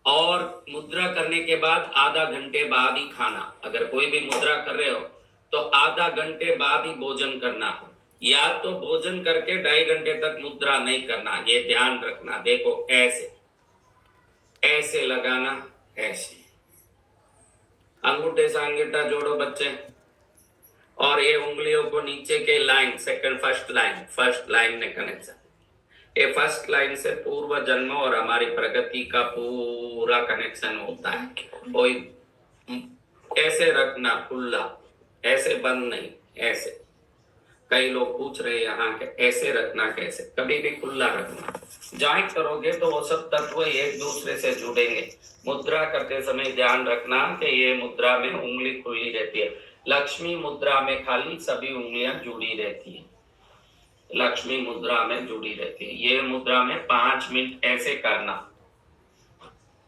और मुद्रा करने के बाद आधा घंटे बाद ही खाना। अगर कोई भी मुद्रा कर रहे हो तो आधा घंटे बाद ही भोजन करना, या तो भोजन करके 2.5 घंटे तक मुद्रा नहीं करना, ये ध्यान रखना। देखो ऐसे ऐसे लगाना, ऐसे अंगूठे से अंगूठा जोड़ो बच्चे, और ये उंगलियों को नीचे के लाइन, फर्स्ट लाइन में कनेक्शन। ये फर्स्ट लाइन से पूर्व जन्म और हमारी प्रगति का पूरा कनेक्शन होता है। कोई ऐसे रखना खुला, ऐसे बंद नहीं, ऐसे। कई लोग पूछ रहे हैं यहाँ के ऐसे रखना कैसे? कभी भी खुला रखना। जांच करोगे तो वो सब तत्व एक दूसरे से जुड़ेंगे। मुद्रा करते समय ध्यान रखना कि ये मुद्रा में उंगली खुली रहती है। लक्ष्मी मुद्रा में खाली सभी उंगलियां जुड़ी रहती है, लक्ष्मी मुद्रा में जुड़ी रहती है। ये मुद्रा में 5 मिनट ऐसे करना,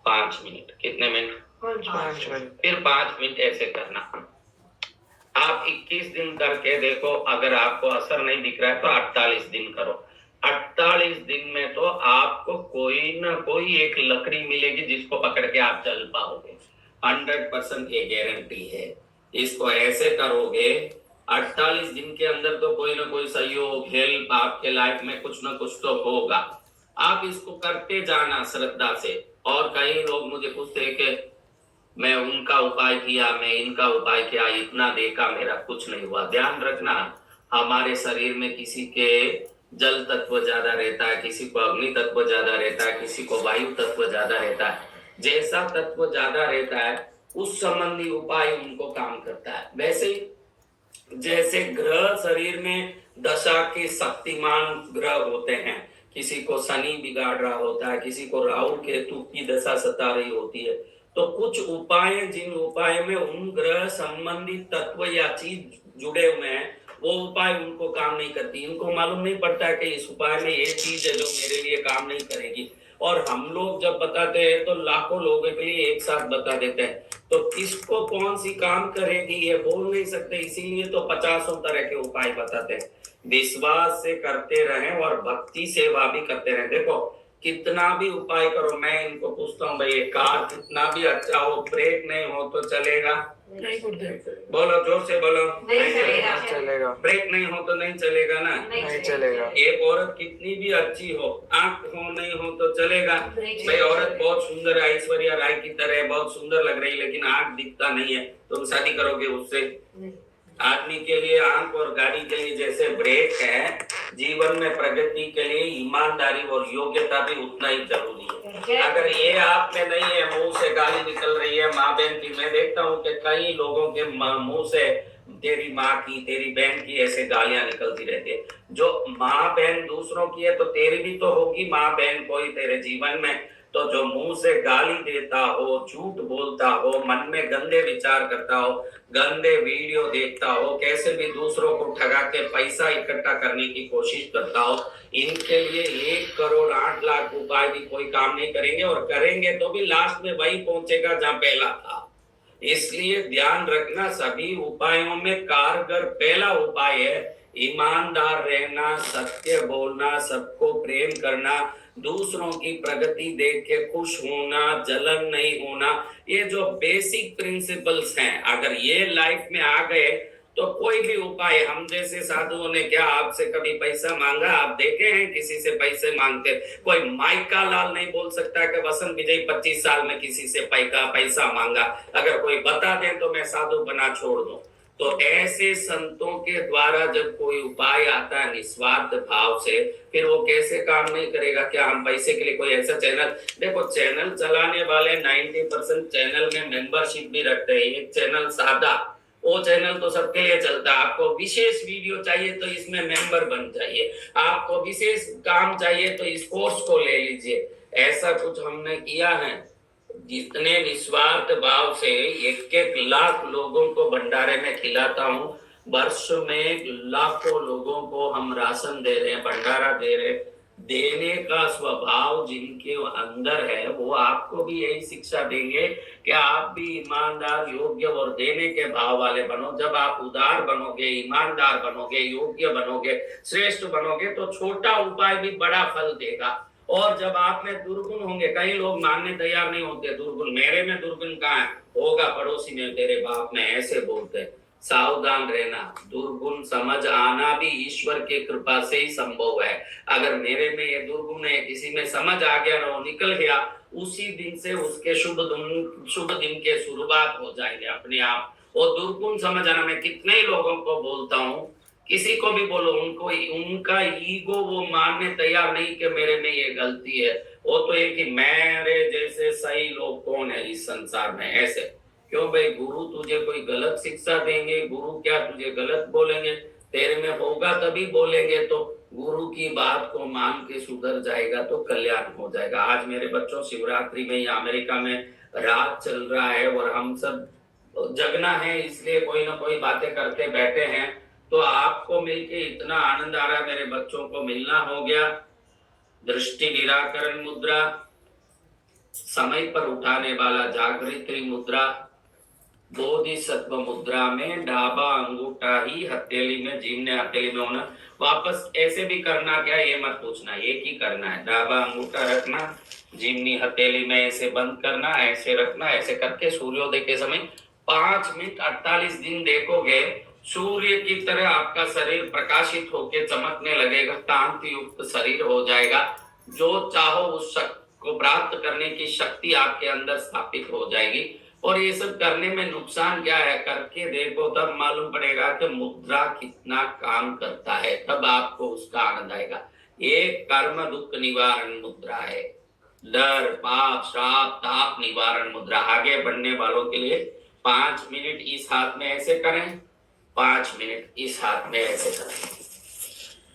5 मिनट, कितने मिनट? 5 मिनट। फिर 5 मिनट ऐसे करना। आप 21 दिन करके देखो, अगर आपको असर नहीं दिख रहा है तो 48 दिन करो। 48 दिन में तो आपको कोई ना कोई एक लकड़ी मिलेगी जिसको पकड़ के आप चल पाओगे। 100% ये गारंटी है। इसको ऐसे करोगे 48 दिन के अंदर तो कोई ना कोई सहयोग, हेल्प आपके लाइफ में कुछ ना कुछ तो होगा। आप इसको करते जाना श्रद्धा से। और कई लोग मुझे पूछते हैं कि मैं उनका उपाय किया, मैं इनका उपाय किया, इतना देखा, मेरा कुछ नहीं हुआ। ध्यान रखना, हमारे शरीर में किसी के जल तत्व ज्यादा रहता है, किसी को अग्नि तत्व ज्यादा रहता है, किसी को वायु तत्व ज्यादा रहता है। जैसा तत्व ज्यादा रहता है उस संबंधी उपाय उनको काम करता है। वैसे ही जैसे ग्रह शरीर में दशा के शक्तिमान ग्रह होते हैं, किसी को शनि बिगाड़ रहा होता है, किसी को राहु केतु की दशा सता रही होती है, तो कुछ उपाय, जिन उपाय में उन ग्रह संबंधी तत्व या चीज जुड़े हुए हैं, वो उपाय उनको काम नहीं करती। इनको मालूम नहीं पड़ता है कि इस उपाय में ये चीज है जो मेरे लिए काम नहीं करेगी। और हम लोग जब बताते हैं तो लाखों लोगों के लिए एक साथ बता देते हैं, तो किसको कौन सी काम करेगी ये बोल नहीं सकते, इसीलिए तो 50 तरह के उपाय बताते हैं। विश्वास से करते रहें और भक्ति सेवा भी करते रहें। देखो कितना भी उपाय करो, मैं इनको पूछता हूँ भाई ये कार कितना भी अच्छा हो, ब्रेक नहीं हो तो चलेगा? नहीं गुरुदेव, बोलो जोर से बोलो। नहीं चलेगा। चलेगा, ब्रेक नहीं हो तो नहीं चलेगा ना। नहीं चलेगा। एक औरत कितनी भी अच्छी हो, आंख हो नहीं हो तो चलेगा? नहीं भाई औरत बहुत सुंदर है, ऐश्वर्या राय की तरह बहुत सुंदर लग रही है, लेकिन आंख दिखता नहीं है, तुम शादी करोगे उससे? आदमी के लिए आंख और गाड़ी के लिए जैसे ब्रेक है, जीवन में प्रगति के लिए ईमानदारी और योग्यता भी उतना ही जरूरी है। अगर ये आप में नहीं है, मुंह से गाली निकल रही है माँ बहन की, मैं देखता हूँ कि कई लोगों के मुंह से तेरी माँ की, तेरी बहन की ऐसे गालियां निकलती रहती है। जो माँ बहन दूसरों की है तो तेरी भी तो होगी माँ बहन कोई तेरे जीवन में। तो जो मुंह से गाली देता हो, झूठ बोलता हो, मन में गंदे विचार करता हो, गंदे वीडियो देखता हो, कैसे भी दूसरों को ठगा के पैसा इकट्ठा करने की कोशिश करता हो, इनके लिए 1 करोड़ 8 लाख उपाय भी कोई काम नहीं करेंगे, और करेंगे तो भी लास्ट में वही पहुंचेगा जहां पहला था। इसलिए ध्यान रखना, सभी उपायों में कारगर पहला उपाय है ईमानदार रहना, सत्य बोलना, सबको प्रेम करना, दूसरों की प्रगति देख के खुश होना, जलन नहीं होना। ये जो बेसिक प्रिंसिपल्स हैं, अगर ये लाइफ में आ गए तो कोई भी उपाय, हम जैसे साधुओं ने क्या आपसे कभी पैसा मांगा? आप देखे हैं किसी से पैसे मांगते? कोई माइका लाल नहीं बोल सकता कि वसंत विजय 25 साल में किसी से पैसा मांगा। अगर कोई बता दे तो मैं साधु बना छोड़ दूं। तो ऐसे संतों के द्वारा जब कोई उपाय आता है निस्वार्थ भाव से, फिर वो कैसे काम नहीं करेगा? क्या हम पैसे के लिए कोई ऐसा चैनल, देखो चैनल चलाने वाले 90% चैनल में मेंबरशिप भी रखते हैं। एक चैनल सादा, वो चैनल तो सबके लिए चलता है। आपको विशेष वीडियो चाहिए तो इसमें मेंबर बन जाइए, आपको विशेष काम चाहिए तो इस कोर्स को ले लीजिए। ऐसा कुछ हमने किया है। जितने निस्वार्थ भाव से 1-1 लाख लोगों को भंडारे में खिलाता हूँ, वर्ष में लाखों लोगों को हम राशन दे रहे हैं, भंडारा दे रहे हैं। देने का स्वभाव जिनके अंदर है वो आपको भी यही शिक्षा देंगे कि आप भी ईमानदार, योग्य और देने के भाव वाले बनो। जब आप उदार बनोगे, ईमानदार बनोगे, योग्य बनोगे, श्रेष्ठ बनोगे तो छोटा उपाय भी बड़ा फल देगा। और जब आप में दुर्गुण होंगे, कई लोग मानने तैयार नहीं होते, दुर्गुण मेरे में दुर्गुण कहाँ है? होगा पड़ोसी में, तेरे बाप में, ऐसे बोलते हैं। सावधान रहना, दुर्गुण समझ आना भी ईश्वर के कृपा से ही संभव है। अगर मेरे में ये दुर्गुण है, किसी में समझ आ गया ना, वो निकल गया, उसी दिन से उसके शुभ दिन के शुरुआत हो जाएंगे अपने आप। वो दुर्गुण समझ आना, मैं कितने ही लोगों को बोलता हूँ, किसी को भी बोलो, उनको उनका ईगो वो मानने तैयार नहीं कि मेरे में ये गलती है। वो तो ये कि मेरे जैसे सही लोग कौन है इस संसार में? ऐसे क्यों भाई? गुरु तुझे कोई गलत शिक्षा देंगे? गुरु क्या तुझे गलत बोलेंगे? तेरे में होगा तभी बोलेंगे। तो गुरु की बात को मान के सुधर जाएगा तो कल्याण हो जाएगा। आज मेरे बच्चों, शिवरात्रि में या अमेरिका में रात चल रहा है और हम सब जगना है, इसलिए कोई ना कोई बातें करते बैठे हैं। तो आपको मिलके इतना आनंद आ रहा है, मेरे बच्चों को मिलना हो गया। दृष्टि निराकरण मुद्रा, समय पर उठाने वाला जागृति मुद्रा, बोधिसत्व मुद्रा में डाबा अंगूठा ही हथेली में, जीवने हथेली में होना। वापस ऐसे भी करना क्या, ये मत पूछना, एक ही करना है। डाबा अंगूठा रखना, जीवनी हथेली में ऐसे बंद करना, ऐसे रखना। ऐसे करके सूर्योदय के समय 5 मिनट 48 दिन देखोगे, सूर्य की तरह आपका शरीर प्रकाशित होकर चमकने लगेगा, कांति युक्त शरीर हो जाएगा। जो चाहो उस शक्ति को प्राप्त करने की शक्ति आपके अंदर स्थापित हो जाएगी। और ये सब करने में नुकसान क्या है, करके देखो तब मालूम पड़ेगा कि मुद्रा कितना काम करता है, तब आपको उसका आनंद आएगा। ये कर्म दुख निवारण मुद्रा है, डर, पाप, श्राप, ताप निवारण मुद्रा। आगे बढ़ने वालों के लिए 5 मिनट इस हाथ में ऐसे करें, 5 मिनट इस हाथ में ऐसे करें।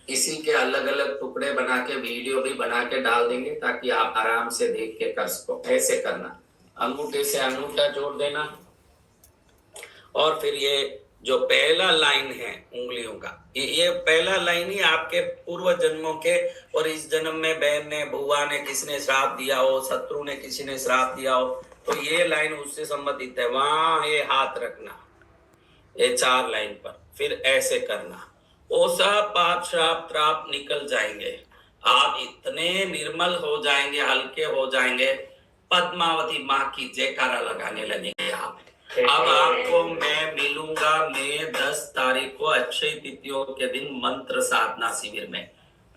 इसी के अलग अलग टुकड़े बना के वीडियो भी बना के डाल देंगे ताकि आप आराम से देख के कर सको। ऐसे करना, अंगूठे से अंगूठा जोड़ देना, और फिर ये जो पहला लाइन है उंगलियों का, ये पहला लाइन ही आपके पूर्व जन्मों के, और इस जन्म में बहन ने, बुआ ने, किसने श्राप दिया हो, शत्रु ने किसी ने श्राप दिया हो, तो ये लाइन उससे संबंधित है। वहां ये हाथ रखना, ये 4 लाइन पर, फिर ऐसे करना, वो सब पाप श्राप त्राप निकल जाएंगे। आप इतने निर्मल हो जाएंगे, हल्के हो जाएंगे, पद्मावती माँ की जयकारा लगाने लगेंगे आप। अब आपको मैं मिलूंगा मैं 10 तारीख को अक्षय तिथियों के दिन मंत्र साधना शिविर में।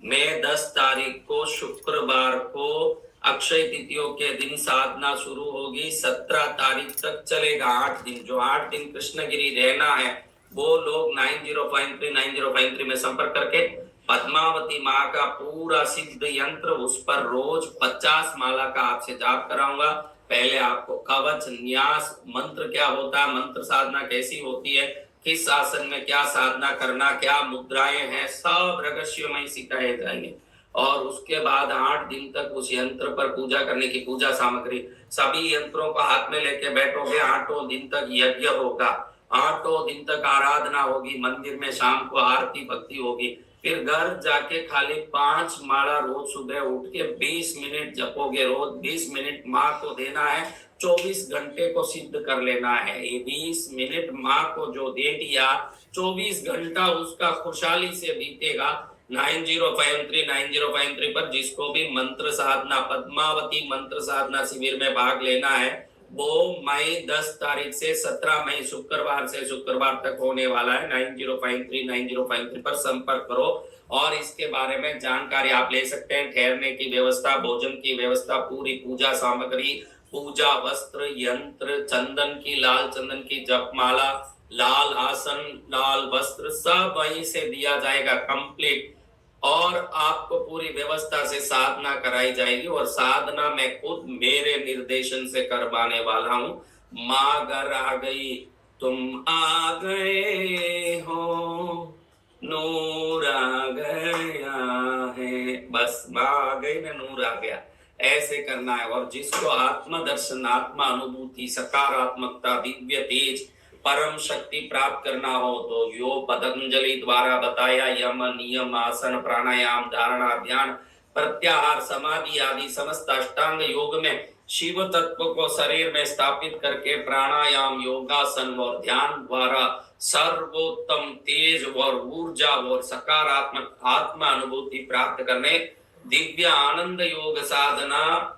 मैं 10 तारीख को शुक्रवार को अक्षय तिथियों के दिन साधना शुरू होगी, 17 तारीख तक चलेगा 8 दिन। जो 8 दिन कृष्णगिरी रहना है वो लोग 9053 में संपर्क करके पद्मावती माँ का पूरा सिद्ध यंत्र उस पर रोज 50 माला का आपसे जाप कराऊंगा। पहले आपको कवच न्यास मंत्र क्या होता है, मंत्र साधना कैसी होती है, किस आसन में क्या साधना करना, क्या मुद्राएं हैं, सब रहस्यमय सिखाए जाएंगे। और उसके बाद 8 दिन तक उस यंत्र पर पूजा करने की पूजा सामग्री सभी यंत्रों को हाथ में लेके बैठोगे। 8 दिन तक यज्ञ होगा, 8 दिन तक आराधना होगी, मंदिर में शाम को आरती भक्ति होगी। फिर घर जाके खाली 5 माला रोज सुबह उठ के 20 मिनट जपोगे। रोज 20 मिनट माँ को देना है, 24 घंटे को सिद्ध कर लेना है। ये 20 मिनट माँ को जो दे दिया, 24 घंटा उसका खुशहाली से बीतेगा। 9053 पर जिसको भी मंत्र साधना पद्मावती मंत्र साधना शिविर में भाग लेना है वो मई 10 तारीख से 17 मई शुक्रवार से शुक्रवार तक होने वाला है। 9053 पर संपर्क करो और इसके बारे में जानकारी आप ले सकते हैं। ठहरने की व्यवस्था, भोजन की व्यवस्था, पूरी पूजा सामग्री, पूजा वस्त्र, यंत्र, चंदन की, लाल चंदन की जपमाला, लाल आसन, लाल वस्त्र सब वहीं से दिया जाएगा कंप्लीट। और आपको पूरी व्यवस्था से साधना कराई जाएगी और साधना मैं खुद मेरे निर्देशन से करवाने वाला हूं। माँ घर आ गई, तुम आ गए हो, नूर आ गया है, बस माँ आ गई ना, नूर आ गया, ऐसे करना है। और जिसको आत्म दर्शन, आत्मा अनुभूति, सकारात्मकता, दिव्य तेज, परम शक्ति प्राप्त करना हो तो यो पतंजलि द्वारा बताया यम नियम आसन प्राणायाम धारणा ध्यान प्रत्याहार समाधि आदि समस्त अष्टांग योग में शिव तत्व को शरीर में स्थापित करके प्राणायाम योगासन और ध्यान द्वारा सर्वोत्तम तेज और ऊर्जा और सकारात्मक आत्मा अनुभूति प्राप्त करने दिव्य आनंद योग साधना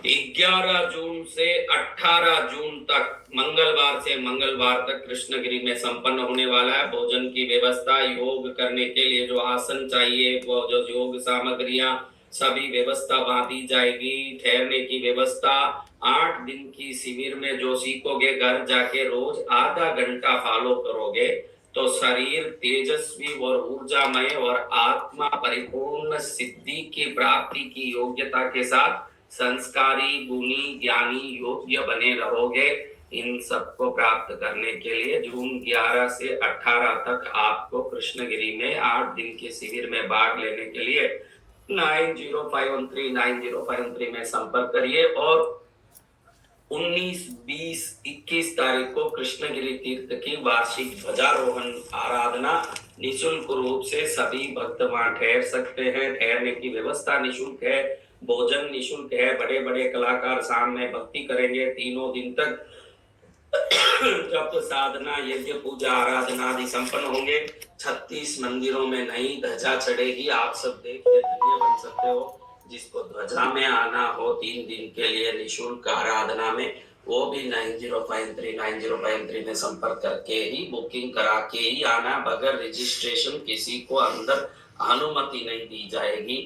11 जून से 18 जून तक मंगलवार से मंगलवार तक कृष्णगिरी में संपन्न होने वाला है। भोजन की व्यवस्था, योग करने के लिए जो आसन चाहिए, वो जो योग सामग्रियां, सभी व्यवस्था वहां दी जाएगी। ठहरने की व्यवस्था, 8 दिन की शिविर में जो सीखोगे, घर जाके रोज आधा घंटा फॉलो करोगे तो शरीर तेजस्वी और ऊर्जामय और आत्मा परिपूर्ण सिद्धि की प्राप्ति की योग्यता के साथ संस्कारी, गुणी, ज्ञानी, योग्य बने रहोगे। इन सबको प्राप्त करने के लिए जून 11 से 18 तक आपको कृष्णगिरी में 8 दिन के शिविर में भाग लेने के लिए 9053 में संपर्क करिए। और 19, 20, 21 तारीख को कृष्णगिरी तीर्थ की वार्षिक ध्वजारोहण आराधना निःशुल्क रूप से सभी भक्त वहां ठहर सकते हैं। ठहरने की व्यवस्था निःशुल्क है, भोजन निःशुल्क है। बड़े बड़े कलाकार सामने भक्ति करेंगे 3 दिन तक। जब साधना, यज्ञ, पूजा, आराधना आदि संपन्न होंगे। 36 मंदिरों में नई ध्वजा चढ़ेगी। आप सब देख के धन्य बन सकते हो। जिसको ध्वजा में आना हो 3 दिन के लिए निःशुल्क आराधना में, वो भी 9053 में संपर्क करके ही बुकिंग करा के ही आना। बगैर रजिस्ट्रेशन किसी को अंदर अनुमति नहीं दी जाएगी।